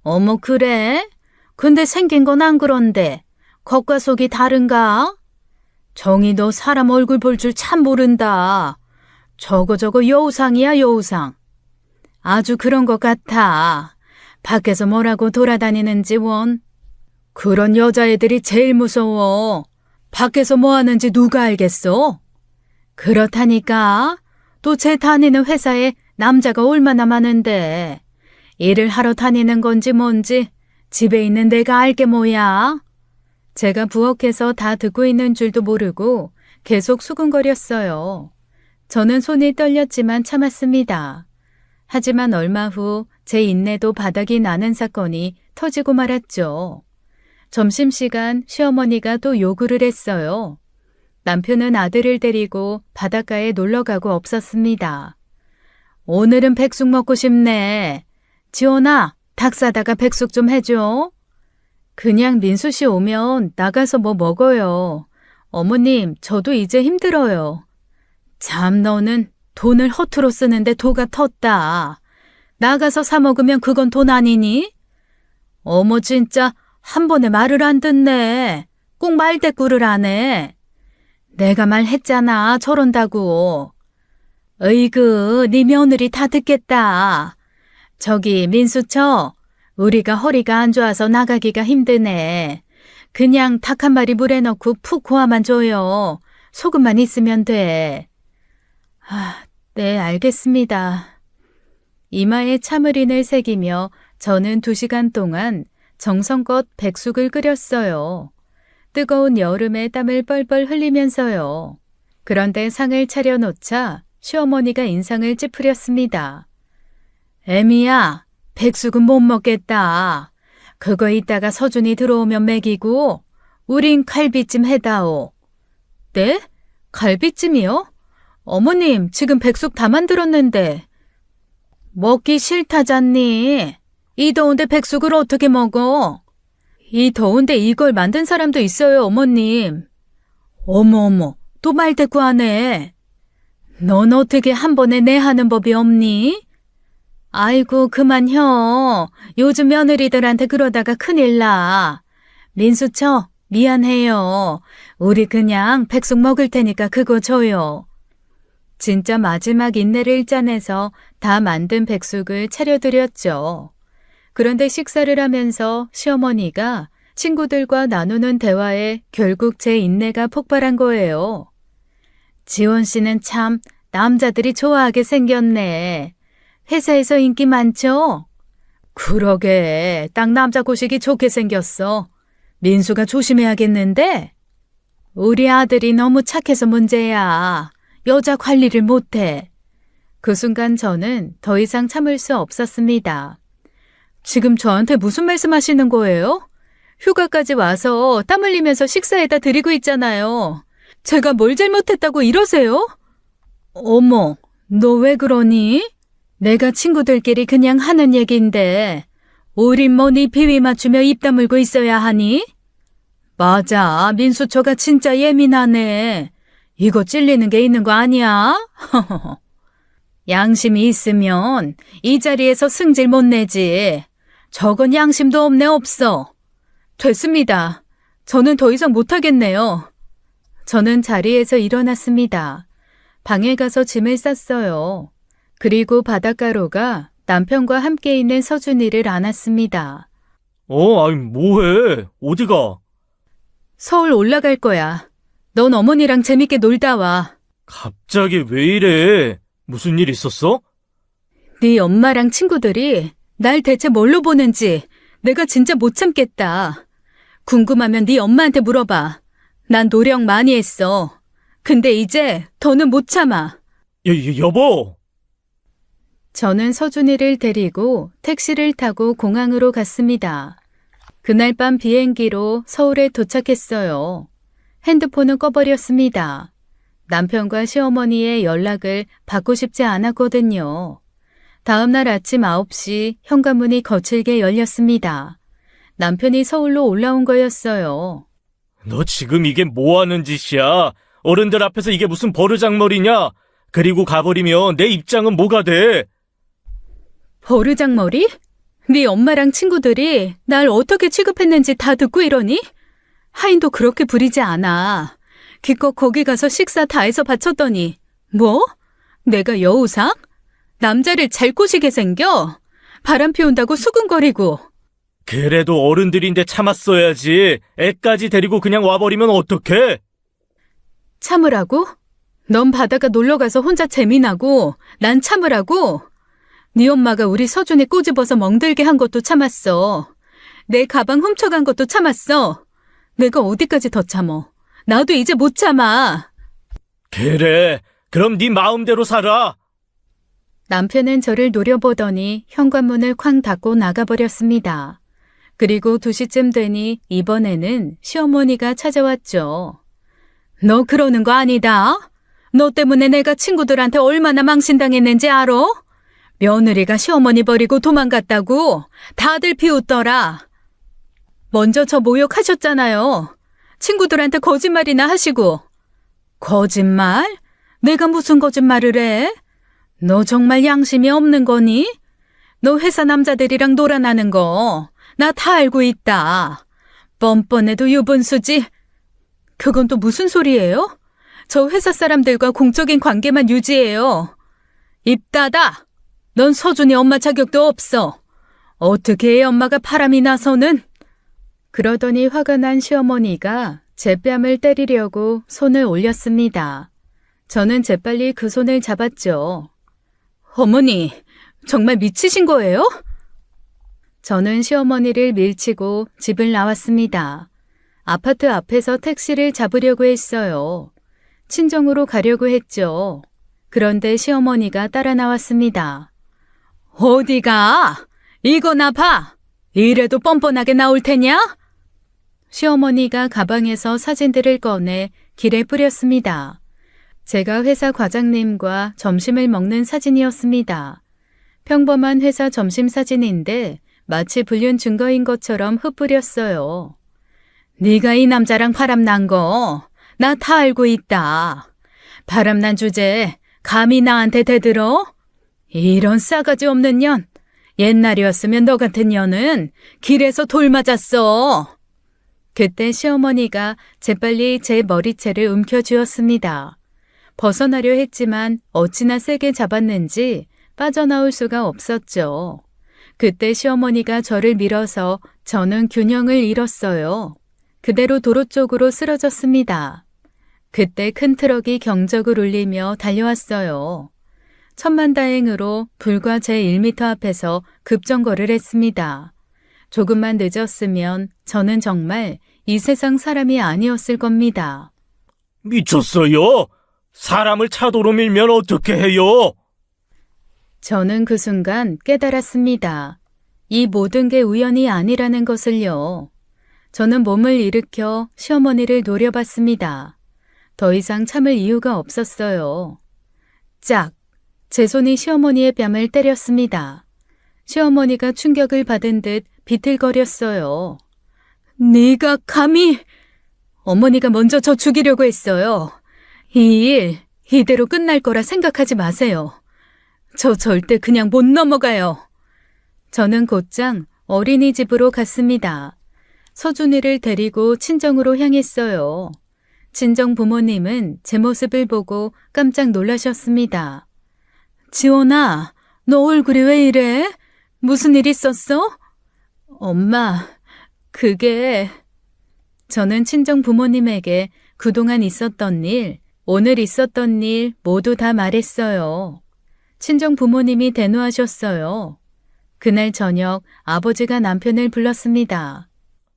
어머, 그래? 근데 생긴 건 안 그런데 겉과 속이 다른가? 정이 너 사람 얼굴 볼 줄 참 모른다. 저거 여우상이야, 여우상. 아주 그런 것 같아. 밖에서 뭐라고 돌아다니는지 원. 그런 여자애들이 제일 무서워. 밖에서 뭐 하는지 누가 알겠어? 그렇다니까. 또 제 다니는 회사에 남자가 얼마나 많은데. 일을 하러 다니는 건지 뭔지 집에 있는 내가 알게 뭐야. 제가 부엌에서 다 듣고 있는 줄도 모르고 계속 수근거렸어요. 저는 손이 떨렸지만 참았습니다. 하지만 얼마 후 제 인내도 바닥이 나는 사건이 터지고 말았죠. 점심시간 시어머니가 또 요구를 했어요. 남편은 아들을 데리고 바닷가에 놀러가고 없었습니다. 오늘은 백숙 먹고 싶네. 지원아, 닭 사다가 백숙 좀 해줘. 그냥 민수 씨 오면 나가서 뭐 먹어요. 어머님, 저도 이제 힘들어요. 참, 너는 돈을 허투루 쓰는데 도가 텄다. 나가서 사 먹으면 그건 돈 아니니? 어머, 진짜 한 번에 말을 안 듣네. 꼭 말대꾸를 안 해. 내가 말했잖아, 저런다고. 으이그, 네 며느리 다 듣겠다. 저기 민수처, 우리가 허리가 안 좋아서 나가기가 힘드네. 그냥 닭 한 마리 물에 넣고 푹 고아만 줘요. 소금만 있으면 돼. 네, 알겠습니다. 이마에 참을인을 새기며 저는 2시간 동안 정성껏 백숙을 끓였어요. 뜨거운 여름에 땀을 뻘뻘 흘리면서요. 그런데 상을 차려놓자 시어머니가 인상을 찌푸렸습니다. 애미야, 백숙은 못 먹겠다. 그거 이따가 서준이 들어오면 먹이고 우린 갈비찜 해다오. 네? 갈비찜이요? 어머님, 지금 백숙 다 만들었는데. 먹기 싫다잖니. 이 더운데 백숙을 어떻게 먹어? 이 더운데 이걸 만든 사람도 있어요, 어머님. 어머, 또 말대꾸하네. 넌 어떻게 한 번에 내 하는 법이 없니? 아이고, 그만요. 요즘 며느리들한테 그러다가 큰일 나. 민수처, 미안해요. 우리 그냥 백숙 먹을 테니까 그거 줘요. 진짜 마지막 인내를 짜내서 다 만든 백숙을 차려드렸죠. 그런데 식사를 하면서 시어머니가 친구들과 나누는 대화에 결국 제 인내가 폭발한 거예요. 지원 씨는 참 남자들이 좋아하게 생겼네. 회사에서 인기 많죠? 그러게, 딱 남자 고시기 좋게 생겼어. 민수가 조심해야겠는데? 우리 아들이 너무 착해서 문제야. 여자 관리를 못해. 그 순간 저는 더 이상 참을 수 없었습니다. 지금 저한테 무슨 말씀하시는 거예요? 휴가까지 와서 땀 흘리면서 식사에다 드리고 있잖아요. 제가 뭘 잘못했다고 이러세요? 어머, 너 왜 그러니? 내가 친구들끼리 그냥 하는 얘기인데 우리 뭐 네 비위 맞추며 입 다물고 있어야 하니? 맞아, 민수처가 진짜 예민하네. 이거 찔리는 게 있는 거 아니야? 양심이 있으면 이 자리에서 승질 못 내지. 저건 양심도 없네, 없어. 됐습니다. 저는 더 이상 못하겠네요. 저는 자리에서 일어났습니다. 방에 가서 짐을 쌌어요. 그리고 바닷가로가 남편과 함께 있는 서준이를 안았습니다. 아니, 뭐해? 어디가? 서울 올라갈 거야. 넌 어머니랑 재밌게 놀다 와. 갑자기 왜 이래? 무슨 일 있었어? 네 엄마랑 친구들이 날 대체 뭘로 보는지 내가 진짜 못 참겠다. 궁금하면 네 엄마한테 물어봐. 난 노력 많이 했어. 근데 이제 더는 못 참아. 여보! 저는 서준이를 데리고 택시를 타고 공항으로 갔습니다. 그날 밤 비행기로 서울에 도착했어요. 핸드폰은 꺼버렸습니다. 남편과 시어머니의 연락을 받고 싶지 않았거든요. 다음 날 아침 9시 현관문이 거칠게 열렸습니다. 남편이 서울로 올라온 거였어요. 너 지금 이게 뭐 하는 짓이야? 어른들 앞에서 이게 무슨 버르장머리냐? 그리고 가버리면 내 입장은 뭐가 돼? 버르장머리? 네 엄마랑 친구들이 날 어떻게 취급했는지 다 듣고 이러니? 하인도 그렇게 부리지 않아. 기껏 거기 가서 식사 다 해서 바쳤더니 뭐? 내가 여우상? 남자를 잘 꼬시게 생겨? 바람 피운다고 수근거리고. 그래도 어른들인데 참았어야지. 애까지 데리고 그냥 와버리면 어떡해? 참으라고? 넌 바다가 놀러가서 혼자 재미나고 난 참으라고? 네 엄마가 우리 서준이 꼬집어서 멍들게 한 것도 참았어. 내 가방 훔쳐간 것도 참았어. 내가 어디까지 더 참어? 나도 이제 못 참아. 그래, 그럼 네 마음대로 살아. 남편은 저를 노려보더니 현관문을 쾅 닫고 나가버렸습니다. 그리고 2시쯤 되니 이번에는 시어머니가 찾아왔죠. 너 그러는 거 아니다. 너 때문에 내가 친구들한테 얼마나 망신당했는지 알아? 며느리가 시어머니 버리고 도망갔다고 다들 비웃더라. 먼저 저 모욕하셨잖아요. 친구들한테 거짓말이나 하시고. 거짓말? 내가 무슨 거짓말을 해? 너 정말 양심이 없는 거니? 너 회사 남자들이랑 놀아나는 거 나 다 알고 있다. 뻔뻔해도 유분수지. 그건 또 무슨 소리예요? 저 회사 사람들과 공적인 관계만 유지해요. 입 닫아. 넌 서준이 엄마 자격도 없어. 어떻게 애 엄마가 바람이 나서는? 그러더니 화가 난 시어머니가 제 뺨을 때리려고 손을 올렸습니다. 저는 재빨리 그 손을 잡았죠. 어머니, 정말 미치신 거예요? 저는 시어머니를 밀치고 집을 나왔습니다. 아파트 앞에서 택시를 잡으려고 했어요. 친정으로 가려고 했죠. 그런데 시어머니가 따라 나왔습니다. 어디가? 이거나 봐. 이래도 뻔뻔하게 나올 테냐? 시어머니가 가방에서 사진들을 꺼내 길에 뿌렸습니다. 제가 회사 과장님과 점심을 먹는 사진이었습니다. 평범한 회사 점심 사진인데 마치 불륜 증거인 것처럼 흩뿌렸어요. 네가 이 남자랑 바람난 거 나 다 알고 있다. 바람난 주제 감히 나한테 대들어? 이런 싸가지 없는 년. 옛날이었으면 너 같은 년은 길에서 돌 맞았어. 그때 시어머니가 재빨리 제 머리채를 움켜쥐었습니다. 벗어나려 했지만 어찌나 세게 잡았는지 빠져나올 수가 없었죠. 그때 시어머니가 저를 밀어서 저는 균형을 잃었어요. 그대로 도로 쪽으로 쓰러졌습니다. 그때 큰 트럭이 경적을 울리며 달려왔어요. 천만다행으로 불과 제 1m 앞에서 급정거를 했습니다. 조금만 늦었으면 저는 정말 이 세상 사람이 아니었을 겁니다. 미쳤어요? 사람을 차도로 밀면 어떻게 해요? 저는 그 순간 깨달았습니다. 이 모든 게 우연이 아니라는 것을요. 저는 몸을 일으켜 시어머니를 노려봤습니다. 더 이상 참을 이유가 없었어요. 짝! 제 손이 시어머니의 뺨을 때렸습니다. 시어머니가 충격을 받은 듯 비틀거렸어요. 네가 감히! 어머니가 먼저 저 죽이려고 했어요. 이 일 이대로 끝날 거라 생각하지 마세요. 저 절대 그냥 못 넘어가요. 저는 곧장 어린이집으로 갔습니다. 서준이를 데리고 친정으로 향했어요. 친정 부모님은 제 모습을 보고 깜짝 놀라셨습니다. 지원아, 너 얼굴이 왜 이래? 무슨 일 있었어? 엄마, 그게... 저는 친정 부모님에게 그동안 있었던 일, 오늘 있었던 일 모두 다 말했어요. 친정 부모님이 대노하셨어요. 그날 저녁 아버지가 남편을 불렀습니다.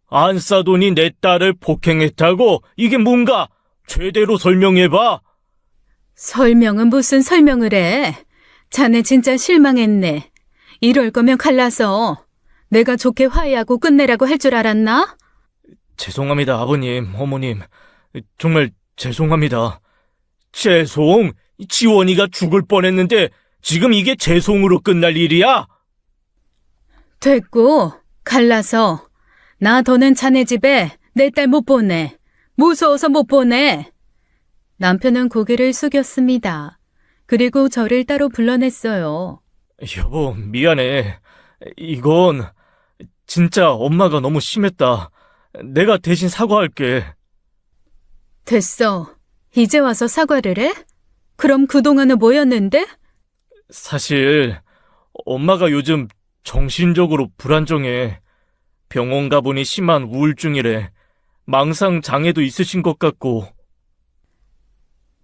안 싸더니 내 딸을 폭행했다고? 이게 뭔가? 제대로 설명해봐. 설명은 무슨 설명을 해? 자네 진짜 실망했네. 이럴 거면 갈라서 내가 좋게 화해하고 끝내라고 할 줄 알았나? 죄송합니다, 아버님, 어머님. 정말 죄송합니다. 죄송. 지원이가 죽을 뻔했는데 지금 이게 죄송으로 끝날 일이야? 됐고, 갈라서. 나 더는 자네 집에 내 딸 못 보내. 무서워서 못 보내. 남편은 고개를 숙였습니다. 그리고 저를 따로 불러냈어요. 여보, 미안해. 이건 진짜 엄마가 너무 심했다. 내가 대신 사과할게. 됐어. 이제 와서 사과를 해? 그럼 그동안은 뭐였는데? 사실 엄마가 요즘 정신적으로 불안정해. 병원 가보니 심한 우울증이래. 망상 장애도 있으신 것 같고.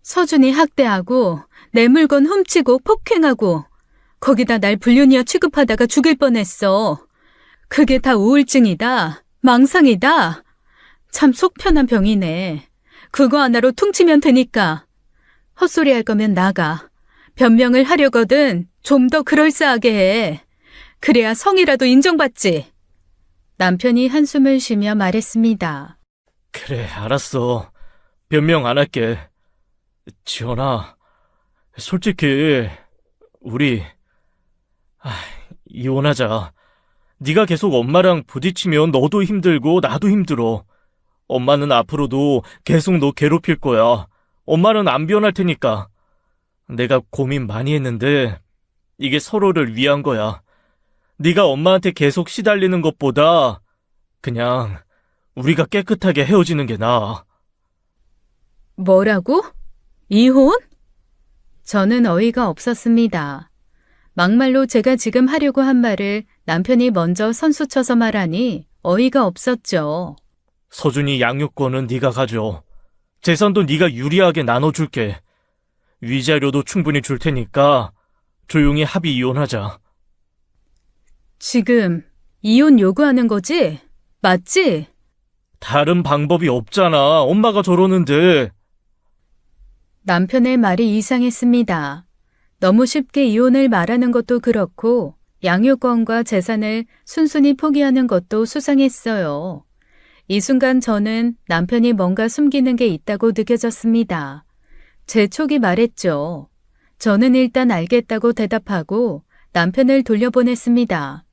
서준이 학대하고 내 물건 훔치고 폭행하고 거기다 날 불륜이어 취급하다가 죽일 뻔했어. 그게 다 우울증이다. 망상이다. 참 속 편한 병이네. 그거 하나로 퉁치면 되니까. 헛소리 할 거면 나가. 변명을 하려거든 좀 더 그럴싸하게 해. 그래야 성이라도 인정받지. 남편이 한숨을 쉬며 말했습니다. 그래, 알았어. 변명 안 할게. 지원아, 솔직히 우리 이혼하자. 네가 계속 엄마랑 부딪히면 너도 힘들고 나도 힘들어. 엄마는 앞으로도 계속 너 괴롭힐 거야. 엄마는 안 변할 테니까. 내가 고민 많이 했는데 이게 서로를 위한 거야. 네가 엄마한테 계속 시달리는 것보다 그냥 우리가 깨끗하게 헤어지는 게 나아. 뭐라고? 이혼? 저는 어이가 없었습니다. 막말로 제가 지금 하려고 한 말을 남편이 먼저 선수쳐서 말하니 어이가 없었죠. 서준이 양육권은 네가 가져. 재산도 네가 유리하게 나눠줄게. 위자료도 충분히 줄 테니까 조용히 합의 이혼하자. 지금 이혼 요구하는 거지? 맞지? 다른 방법이 없잖아. 엄마가 저러는데. 남편의 말이 이상했습니다. 너무 쉽게 이혼을 말하는 것도 그렇고 양육권과 재산을 순순히 포기하는 것도 수상했어요. 이 순간 저는 남편이 뭔가 숨기는 게 있다고 느껴졌습니다. 제 촉이 말했죠. 저는 일단 알겠다고 대답하고 남편을 돌려보냈습니다.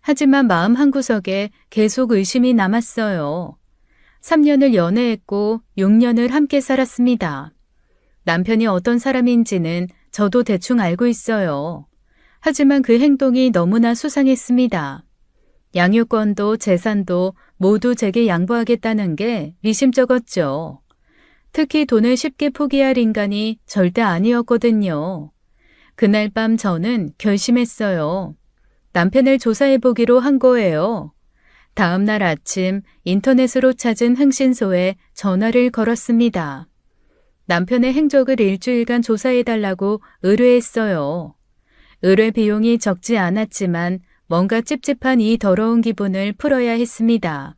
하지만 마음 한구석에 계속 의심이 남았어요. 3년을 연애했고 6년을 함께 살았습니다. 남편이 어떤 사람인지는 저도 대충 알고 있어요. 하지만 그 행동이 너무나 수상했습니다. 양육권도 재산도 모두 제게 양보하겠다는 게 미심쩍었죠. 특히 돈을 쉽게 포기할 인간이 절대 아니었거든요. 그날 밤 저는 결심했어요. 남편을 조사해보기로 한 거예요. 다음 날 아침 인터넷으로 찾은 흥신소에 전화를 걸었습니다. 남편의 행적을 일주일간 조사해달라고 의뢰했어요. 의뢰 비용이 적지 않았지만 뭔가 찝찝한 이 더러운 기분을 풀어야 했습니다.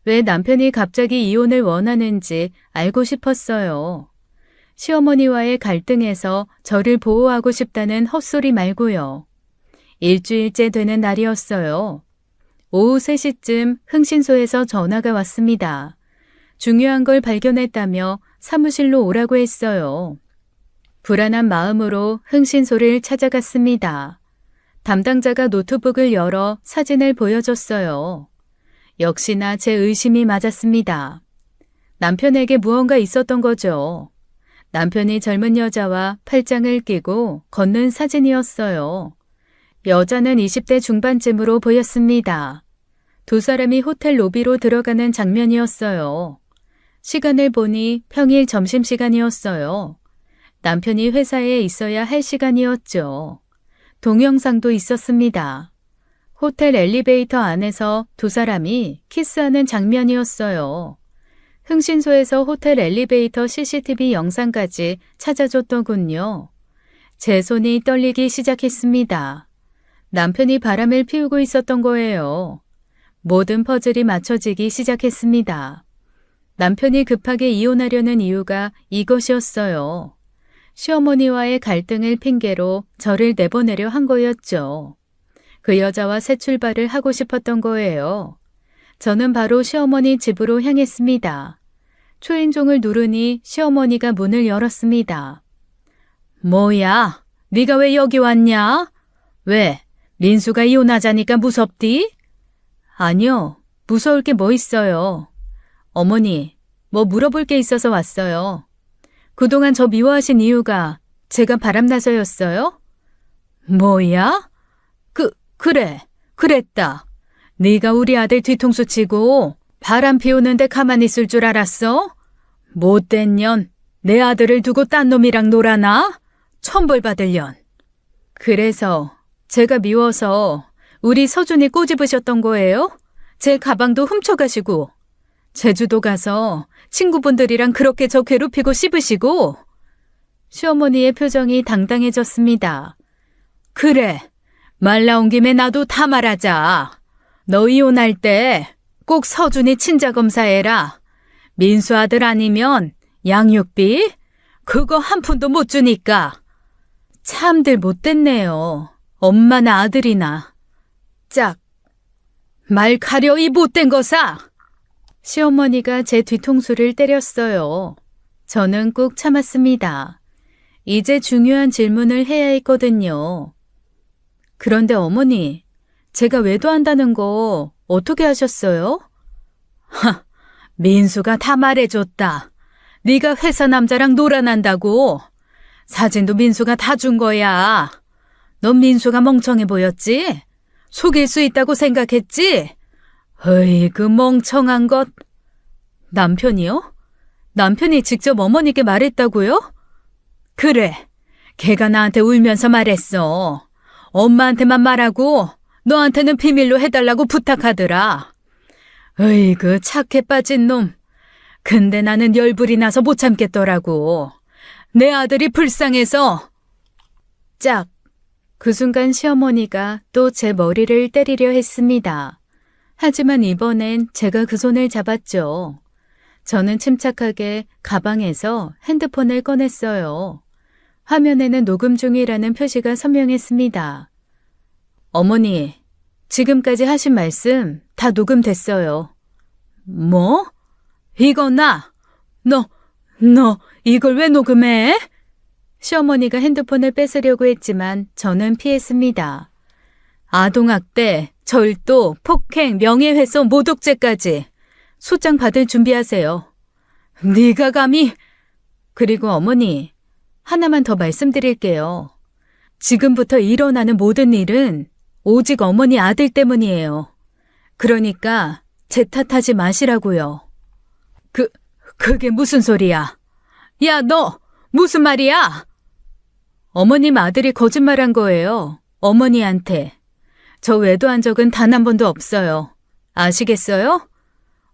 왜 남편이 갑자기 이혼을 원하는지 알고 싶었어요. 시어머니와의 갈등에서 저를 보호하고 싶다는 헛소리 말고요. 일주일째 되는 날이었어요. 오후 3시쯤 흥신소에서 전화가 왔습니다. 중요한 걸 발견했다며 사무실로 오라고 했어요. 불안한 마음으로 흥신소를 찾아갔습니다. 담당자가 노트북을 열어 사진을 보여줬어요. 역시나 제 의심이 맞았습니다. 남편에게 무언가 있었던 거죠. 남편이 젊은 여자와 팔짱을 끼고 걷는 사진이었어요. 여자는 20대 중반쯤으로 보였습니다. 두 사람이 호텔 로비로 들어가는 장면이었어요. 시간을 보니 평일 점심시간이었어요. 남편이 회사에 있어야 할 시간이었죠. 동영상도 있었습니다. 호텔 엘리베이터 안에서 두 사람이 키스하는 장면이었어요. 흥신소에서 호텔 엘리베이터 CCTV 영상까지 찾아줬더군요. 제 손이 떨리기 시작했습니다. 남편이 바람을 피우고 있었던 거예요. 모든 퍼즐이 맞춰지기 시작했습니다. 남편이 급하게 이혼하려는 이유가 이것이었어요. 시어머니와의 갈등을 핑계로 저를 내보내려 한 거였죠. 그 여자와 새 출발을 하고 싶었던 거예요. 저는 바로 시어머니 집으로 향했습니다. 초인종을 누르니 시어머니가 문을 열었습니다. 뭐야? 네가 왜 여기 왔냐? 왜? 민수가 이혼하자니까 무섭디? 아니요. 무서울 게 뭐 있어요. 어머니, 뭐 물어볼 게 있어서 왔어요. 그동안 저 미워하신 이유가 제가 바람나서였어요? 뭐야? 그래. 그랬다. 네가 우리 아들 뒤통수 치고 바람 피우는데 가만히 있을 줄 알았어? 못된 년, 내 아들을 두고 딴 놈이랑 놀아나? 천벌받을 년. 그래서 제가 미워서 우리 서준이 꼬집으셨던 거예요? 제 가방도 훔쳐가시고 제주도 가서 친구분들이랑 그렇게 저 괴롭히고 씹으시고. 시어머니의 표정이 당당해졌습니다. 그래, 말 나온 김에 나도 다 말하자. 너 이혼할 때 꼭 서준이 친자검사해라. 민수 아들 아니면 양육비? 그거 한 푼도 못 주니까. 참들 못됐네요. 엄마나 아들이나. 짝. 말 가려 이 못된 거사. 시어머니가 제 뒤통수를 때렸어요. 저는 꾹 참았습니다. 이제 중요한 질문을 해야 했거든요. 그런데 어머니, 제가 외도한다는 거 어떻게 하셨어요? 민수가 다 말해줬다. 네가 회사 남자랑 놀아난다고. 사진도 민수가 다 준 거야. 넌 민수가 멍청해 보였지? 속일 수 있다고 생각했지? 어이, 그 멍청한 것. 남편이요? 남편이 직접 어머니께 말했다고요? 그래, 걔가 나한테 울면서 말했어. 엄마한테만 말하고 너한테는 비밀로 해달라고 부탁하더라. 으이그 착해 빠진 놈. 근데 나는 열불이 나서 못 참겠더라고. 내 아들이 불쌍해서. 짝. 그 순간 시어머니가 또 제 머리를 때리려 했습니다. 하지만 이번엔 제가 그 손을 잡았죠. 저는 침착하게 가방에서 핸드폰을 꺼냈어요. 화면에는 녹음 중이라는 표시가 선명했습니다. 어머니, 지금까지 하신 말씀 다 녹음됐어요. 뭐? 이거 너 이걸 왜 녹음해? 시어머니가 핸드폰을 뺏으려고 했지만 저는 피했습니다. 아동학대, 절도, 폭행, 명예훼손, 모독죄까지 소장 받을 준비하세요. 네가 감히. 그리고 어머니, 하나만 더 말씀드릴게요. 지금부터 일어나는 모든 일은 오직 어머니 아들 때문이에요. 그러니까 제 탓하지 마시라고요. 그게 무슨 소리야? 야, 너 무슨 말이야? 어머님 아들이 거짓말한 거예요. 어머니한테. 저 외도한 적은 단 한 번도 없어요. 아시겠어요?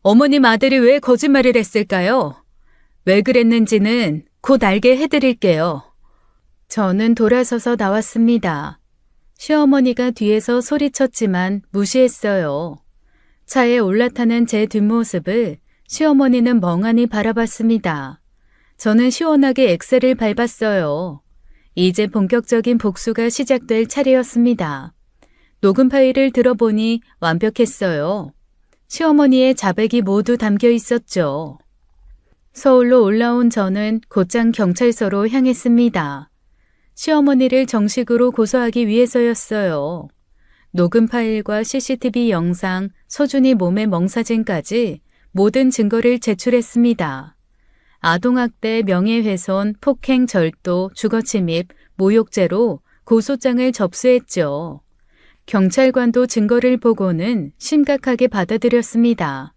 어머님 아들이 왜 거짓말을 했을까요? 왜 그랬는지는 곧 알게 해드릴게요. 저는 돌아서서 나왔습니다. 시어머니가 뒤에서 소리쳤지만 무시했어요. 차에 올라타는 제 뒷모습을 시어머니는 멍하니 바라봤습니다. 저는 시원하게 엑셀을 밟았어요. 이제 본격적인 복수가 시작될 차례였습니다. 녹음 파일을 들어보니 완벽했어요. 시어머니의 자백이 모두 담겨 있었죠. 서울로 올라온 저는 곧장 경찰서로 향했습니다. 시어머니를 정식으로 고소하기 위해서였어요. 녹음 파일과 CCTV 영상, 서준이 몸의 멍사진까지 모든 증거를 제출했습니다. 아동학대, 명예훼손, 폭행, 절도, 주거침입, 모욕죄로 고소장을 접수했죠. 경찰관도 증거를 보고는 심각하게 받아들였습니다.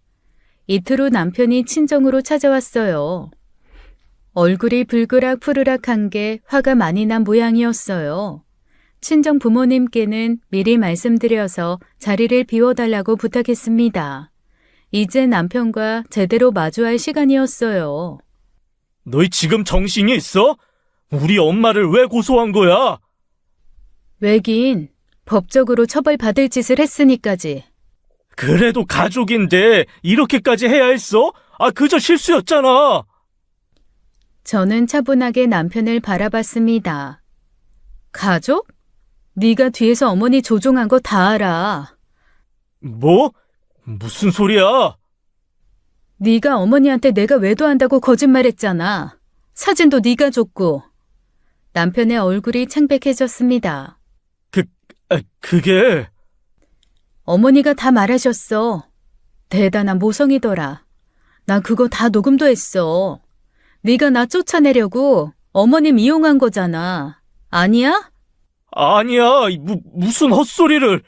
이틀 후 남편이 친정으로 찾아왔어요. 얼굴이 불그락 푸르락한 게 화가 많이 난 모양이었어요. 친정 부모님께는 미리 말씀드려서 자리를 비워달라고 부탁했습니다. 이제 남편과 제대로 마주할 시간이었어요. 너희 지금 정신이 있어? 우리 엄마를 왜 고소한 거야? 왜긴 법적으로 처벌받을 짓을 했으니까지. 그래도 가족인데 이렇게까지 해야 했어? 그저 실수였잖아. 저는 차분하게 남편을 바라봤습니다. 가족? 네가 뒤에서 어머니 조종한 거 다 알아. 뭐? 무슨 소리야? 네가 어머니한테 내가 외도한다고 거짓말했잖아. 사진도 네가 줬고. 남편의 얼굴이 창백해졌습니다. 그게... 어머니가 다 말하셨어. 대단한 모성이더라. 나 그거 다 녹음도 했어. 네가 나 쫓아내려고 어머님 이용한 거잖아. 아니야? 아니야, 무슨 헛소리를...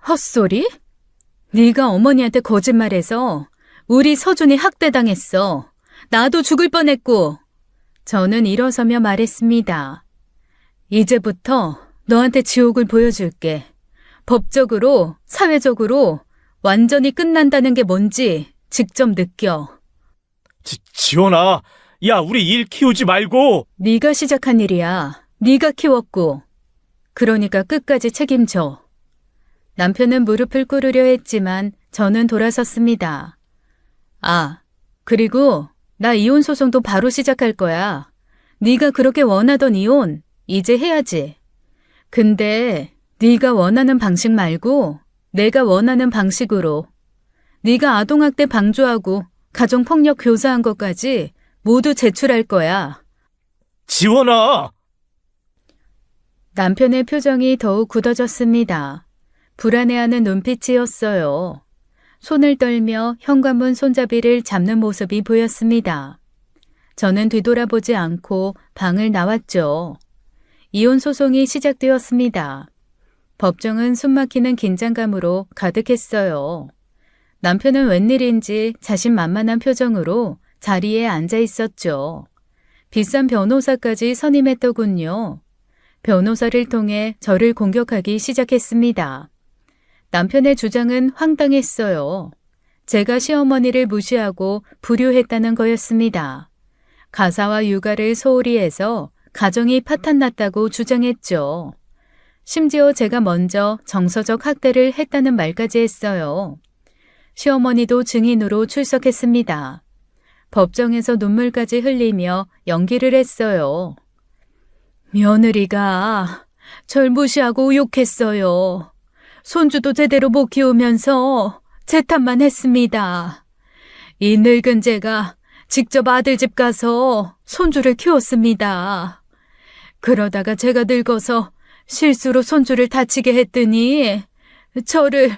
헛소리? 네가 어머니한테 거짓말해서 우리 서준이 학대당했어. 나도 죽을 뻔했고. 저는 일어서며 말했습니다. 이제부터 너한테 지옥을 보여줄게. 법적으로, 사회적으로 완전히 끝난다는 게 뭔지 직접 느껴. 지원아, 야, 우리 일 키우지 말고! 네가 시작한 일이야. 네가 키웠고. 그러니까 끝까지 책임져. 남편은 무릎을 꿇으려 했지만 저는 돌아섰습니다. 아, 그리고 나 이혼 소송도 바로 시작할 거야. 네가 그렇게 원하던 이혼 이제 해야지. 근데 네가 원하는 방식 말고 내가 원하는 방식으로. 네가 아동학대 방조하고 가정폭력 교사한 것까지 모두 제출할 거야. 지원아! 남편의 표정이 더욱 굳어졌습니다. 불안해하는 눈빛이었어요. 손을 떨며 현관문 손잡이를 잡는 모습이 보였습니다. 저는 뒤돌아보지 않고 방을 나왔죠. 이혼 소송이 시작되었습니다. 법정은 숨막히는 긴장감으로 가득했어요. 남편은 웬일인지 자신만만한 표정으로 자리에 앉아 있었죠. 비싼 변호사까지 선임했더군요. 변호사를 통해 저를 공격하기 시작했습니다. 남편의 주장은 황당했어요. 제가 시어머니를 무시하고 불효했다는 거였습니다. 가사와 육아를 소홀히 해서 가정이 파탄났다고 주장했죠. 심지어 제가 먼저 정서적 학대를 했다는 말까지 했어요. 시어머니도 증인으로 출석했습니다. 법정에서 눈물까지 흘리며 연기를 했어요. 며느리가 절 무시하고 욕했어요. 손주도 제대로 못 키우면서 제 탓만 했습니다. 이 늙은 제가 직접 아들 집 가서 손주를 키웠습니다. 그러다가 제가 늙어서 실수로 손주를 다치게 했더니 저를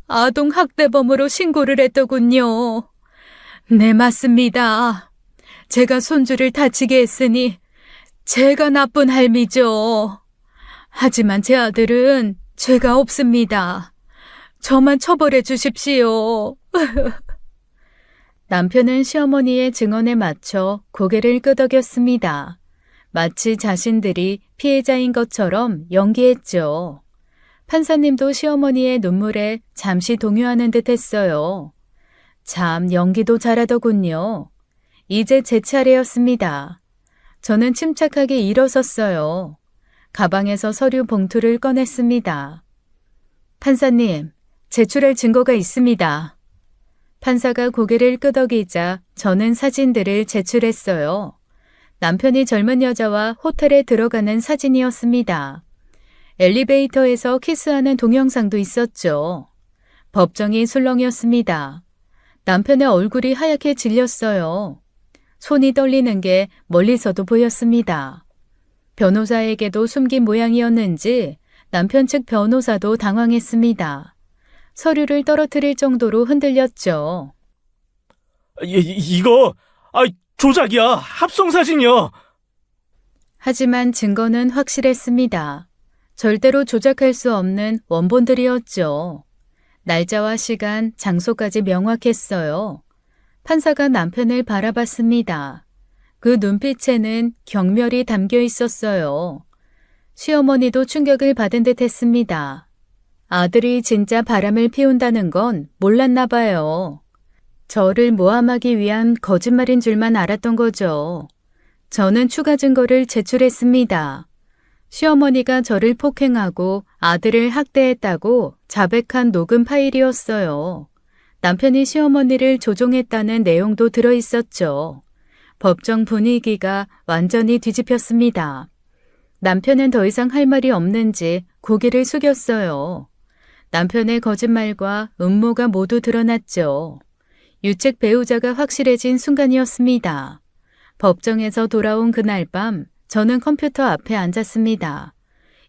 아동 학대범으로 신고를 했더군요. 네, 맞습니다. 제가 손주를 다치게 했으니 제가 나쁜 할미죠. 하지만 제 아들은 죄가 없습니다. 저만 처벌해 주십시오. 남편은 시어머니의 증언에 맞춰 고개를 끄덕였습니다. 마치 자신들이 피해자인 것처럼 연기했죠. 판사님도 시어머니의 눈물에 잠시 동요하는 듯 했어요. 참 연기도 잘하더군요. 이제 제 차례였습니다. 저는 침착하게 일어섰어요. 가방에서 서류 봉투를 꺼냈습니다. 판사님, 제출할 증거가 있습니다. 판사가 고개를 끄덕이자 저는 사진들을 제출했어요. 남편이 젊은 여자와 호텔에 들어가는 사진이었습니다. 엘리베이터에서 키스하는 동영상도 있었죠. 법정이 술렁이었습니다. 남편의 얼굴이 하얗게 질렸어요. 손이 떨리는 게 멀리서도 보였습니다. 변호사에게도 숨긴 모양이었는지 남편 측 변호사도 당황했습니다. 서류를 떨어뜨릴 정도로 흔들렸죠. 이거 조작이야. 합성사진이야. 하지만 증거는 확실했습니다. 절대로 조작할 수 없는 원본들이었죠. 날짜와 시간, 장소까지 명확했어요. 판사가 남편을 바라봤습니다. 그 눈빛에는 경멸이 담겨 있었어요. 시어머니도 충격을 받은 듯 했습니다. 아들이 진짜 바람을 피운다는 건 몰랐나 봐요. 저를 모함하기 위한 거짓말인 줄만 알았던 거죠. 저는 추가 증거를 제출했습니다. 시어머니가 저를 폭행하고 아들을 학대했다고 자백한 녹음 파일이었어요. 남편이 시어머니를 조종했다는 내용도 들어있었죠. 법정 분위기가 완전히 뒤집혔습니다. 남편은 더 이상 할 말이 없는지 고개를 숙였어요. 남편의 거짓말과 음모가 모두 드러났죠. 유책 배우자가 확실해진 순간이었습니다. 법정에서 돌아온 그날 밤 저는 컴퓨터 앞에 앉았습니다.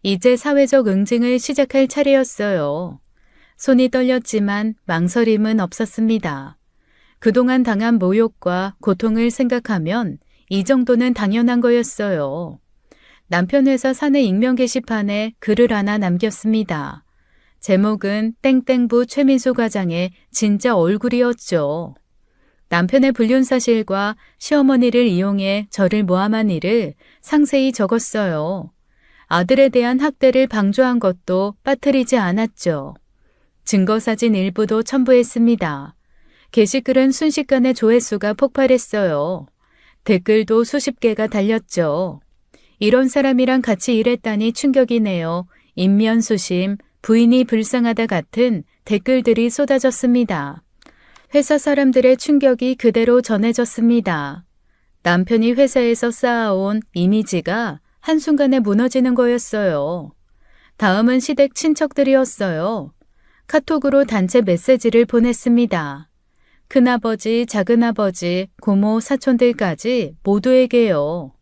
이제 사회적 응징을 시작할 차례였어요. 손이 떨렸지만 망설임은 없었습니다. 그동안 당한 모욕과 고통을 생각하면 이 정도는 당연한 거였어요. 남편 회사 사내 익명 게시판에 글을 하나 남겼습니다. 제목은 땡땡부 최민수 과장의 진짜 얼굴이었죠. 남편의 불륜 사실과 시어머니를 이용해 저를 모함한 일을 상세히 적었어요. 아들에 대한 학대를 방조한 것도 빠뜨리지 않았죠. 증거사진 일부도 첨부했습니다. 게시글은 순식간에 조회수가 폭발했어요. 댓글도 수십 개가 달렸죠. 이런 사람이랑 같이 일했다니 충격이네요. 인면수심, 부인이 불쌍하다 같은 댓글들이 쏟아졌습니다. 회사 사람들의 충격이 그대로 전해졌습니다. 남편이 회사에서 쌓아온 이미지가 한순간에 무너지는 거였어요. 다음은 시댁 친척들이었어요. 카톡으로 단체 메시지를 보냈습니다. 큰아버지, 작은아버지, 고모, 사촌들까지 모두에게요.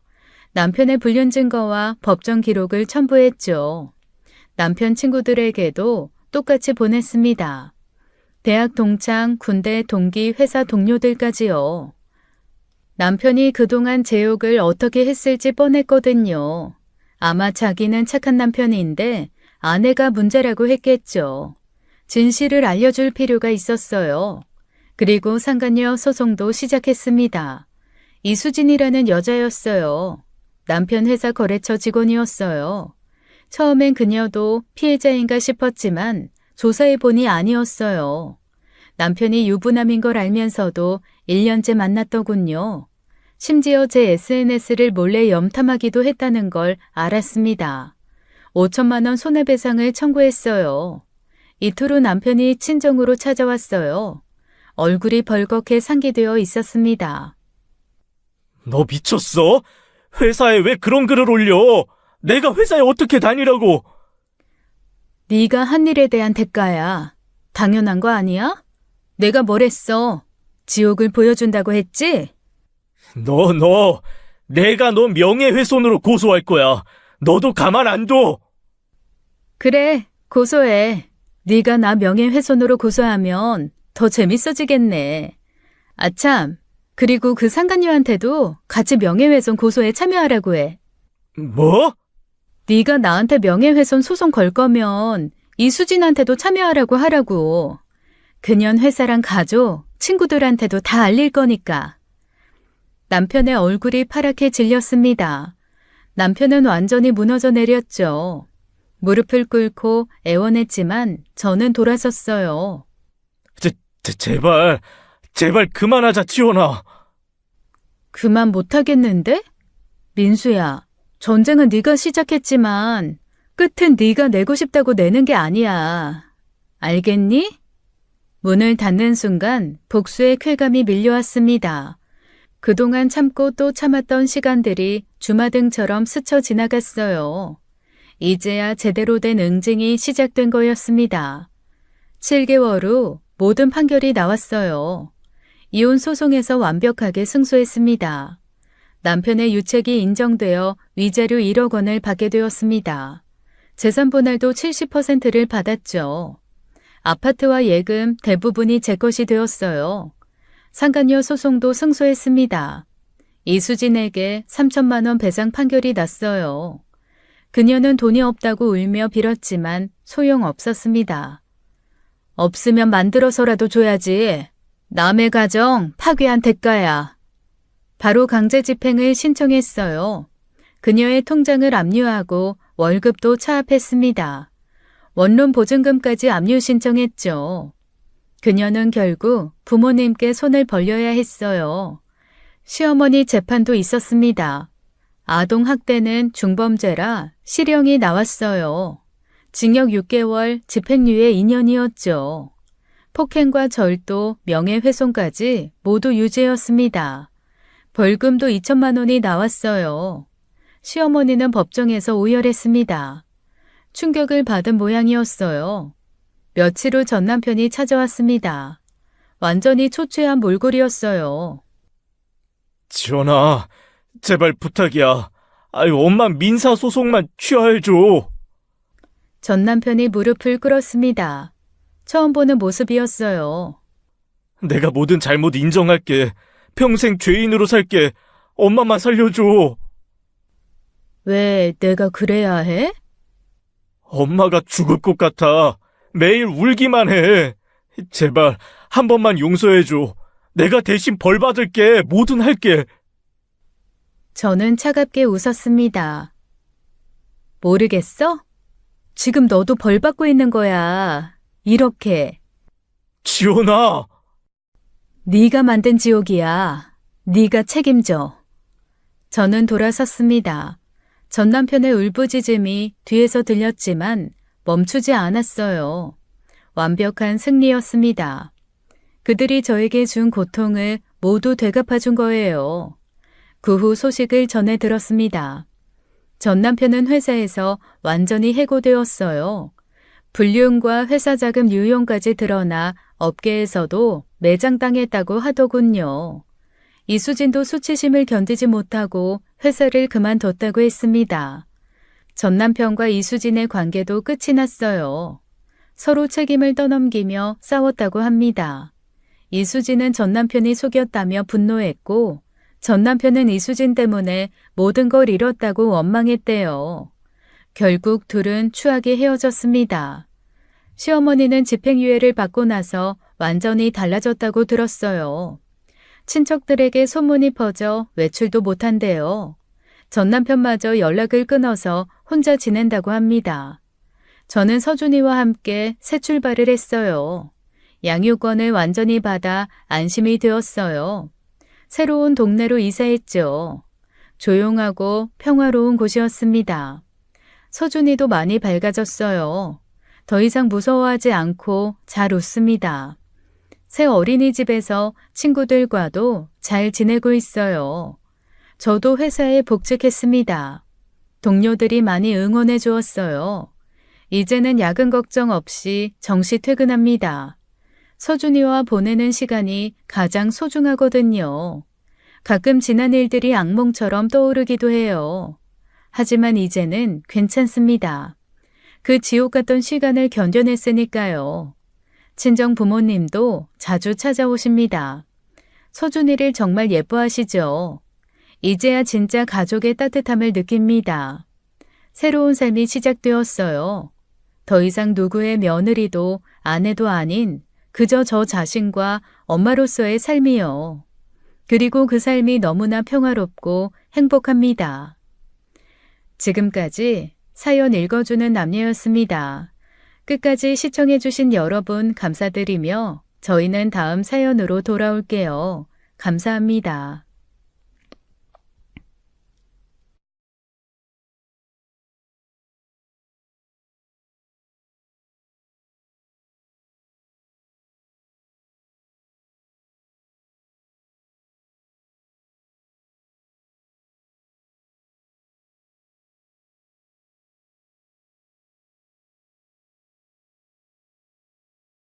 남편의 불륜 증거와 법정 기록을 첨부했죠. 남편 친구들에게도 똑같이 보냈습니다. 대학 동창, 군대 동기, 회사 동료들까지요. 남편이 그동안 제 욕을 어떻게 했을지 뻔했거든요. 아마 자기는 착한 남편인데 아내가 문제라고 했겠죠. 진실을 알려줄 필요가 있었어요. 그리고 상간녀 소송도 시작했습니다. 이수진이라는 여자였어요. 남편 회사 거래처 직원이었어요. 처음엔 그녀도 피해자인가 싶었지만 조사해보니 아니었어요. 남편이 유부남인 걸 알면서도 1년째 만났더군요. 심지어 제 SNS를 몰래 염탐하기도 했다는 걸 알았습니다. 5천만 원 손해배상을 청구했어요. 이틀 후 남편이 친정으로 찾아왔어요. 얼굴이 벌겋게 상기되어 있었습니다. 너 미쳤어? 회사에 왜 그런 글을 올려? 내가 회사에 어떻게 다니라고? 네가 한 일에 대한 대가야. 당연한 거 아니야? 내가 뭘 했어? 지옥을 보여준다고 했지? 내가 너 명예훼손으로 고소할 거야. 너도 가만 안 둬. 그래, 고소해. 네가 나 명예훼손으로 고소하면 더 재밌어지겠네. 아참, 그리고 그 상간녀한테도 같이 명예훼손 고소에 참여하라고 해. 뭐? 네가 나한테 명예훼손 소송 걸 거면 이수진한테도 참여하라고 하라고. 그년 회사랑 가족, 친구들한테도 다 알릴 거니까. 남편의 얼굴이 파랗게 질렸습니다. 남편은 완전히 무너져 내렸죠. 무릎을 꿇고 애원했지만 저는 돌아섰어요. 제발 그만하자, 지원아. 그만 못하겠는데? 민수야, 전쟁은 네가 시작했지만 끝은 네가 내고 싶다고 내는 게 아니야. 알겠니? 문을 닫는 순간 복수의 쾌감이 밀려왔습니다. 그동안 참고 또 참았던 시간들이 주마등처럼 스쳐 지나갔어요. 이제야 제대로 된 응징이 시작된 거였습니다. 7개월 후 모든 판결이 나왔어요. 이혼 소송에서 완벽하게 승소했습니다. 남편의 유책이 인정되어 위자료 1억 원을 받게 되었습니다. 재산 분할도 70%를 받았죠. 아파트와 예금 대부분이 제 것이 되었어요. 상간녀 소송도 승소했습니다. 이수진에게 3천만 원 배상 판결이 났어요. 그녀는 돈이 없다고 울며 빌었지만 소용없었습니다. 없으면 만들어서라도 줘야지. 남의 가정 파괴한 대가야. 바로 강제 집행을 신청했어요. 그녀의 통장을 압류하고 월급도 차압했습니다. 원룸 보증금까지 압류 신청했죠. 그녀는 결국 부모님께 손을 벌려야 했어요. 시어머니 재판도 있었습니다. 아동 학대는 중범죄라 실형이 나왔어요. 징역 6개월, 집행유예 2년이었죠. 폭행과 절도, 명예훼손까지 모두 유죄였습니다. 벌금도 2천만 원이 나왔어요. 시어머니는 법정에서 오열했습니다. 충격을 받은 모양이었어요. 며칠 후 전 남편이 찾아왔습니다. 완전히 초췌한 몰골이었어요. 지원아, 제발 부탁이야. 아유, 엄마 민사소송만 취하해줘. 전 남편이 무릎을 꿇었습니다. 처음 보는 모습이었어요. 내가 모든 잘못 인정할게. 평생 죄인으로 살게. 엄마만 살려줘. 왜 내가 그래야 해? 엄마가 죽을 것 같아. 매일 울기만 해. 제발 한 번만 용서해줘. 내가 대신 벌 받을게. 뭐든 할게. 저는 차갑게 웃었습니다. 모르겠어? 지금 너도 벌 받고 있는 거야. 이렇게. 지원아. 네가 만든 지옥이야. 네가 책임져. 저는 돌아섰습니다. 전 남편의 울부짖음이 뒤에서 들렸지만 멈추지 않았어요. 완벽한 승리였습니다. 그들이 저에게 준 고통을 모두 되갚아준 거예요. 그 후 소식을 전해 들었습니다. 전 남편은 회사에서 완전히 해고되었어요. 불륜과 회사 자금 유용까지 드러나 업계에서도 매장당했다고 하더군요. 이수진도 수치심을 견디지 못하고 회사를 그만뒀다고 했습니다. 전 남편과 이수진의 관계도 끝이 났어요. 서로 책임을 떠넘기며 싸웠다고 합니다. 이수진은 전 남편이 속였다며 분노했고 전 남편은 이수진 때문에 모든 걸 잃었다고 원망했대요. 결국 둘은 추하게 헤어졌습니다. 시어머니는 집행유예를 받고 나서 완전히 달라졌다고 들었어요. 친척들에게 소문이 퍼져 외출도 못한대요. 전 남편마저 연락을 끊어서 혼자 지낸다고 합니다. 저는 서준이와 함께 새 출발을 했어요. 양육권을 완전히 받아 안심이 되었어요. 새로운 동네로 이사했죠. 조용하고 평화로운 곳이었습니다. 서준이도 많이 밝아졌어요. 더 이상 무서워하지 않고 잘 웃습니다. 새 어린이집에서 친구들과도 잘 지내고 있어요. 저도 회사에 복직했습니다. 동료들이 많이 응원해 주었어요. 이제는 야근 걱정 없이 정시 퇴근합니다. 서준이와 보내는 시간이 가장 소중하거든요. 가끔 지난 일들이 악몽처럼 떠오르기도 해요. 하지만 이제는 괜찮습니다. 그 지옥 같던 시간을 견뎌냈으니까요. 친정 부모님도 자주 찾아오십니다. 서준이를 정말 예뻐하시죠? 이제야 진짜 가족의 따뜻함을 느낍니다. 새로운 삶이 시작되었어요. 더 이상 누구의 며느리도 아내도 아닌 그저 저 자신과 엄마로서의 삶이요. 그리고 그 삶이 너무나 평화롭고 행복합니다. 지금까지 사연 읽어주는 남녀였습니다. 끝까지 시청해주신 여러분 감사드리며 저희는 다음 사연으로 돌아올게요. 감사합니다.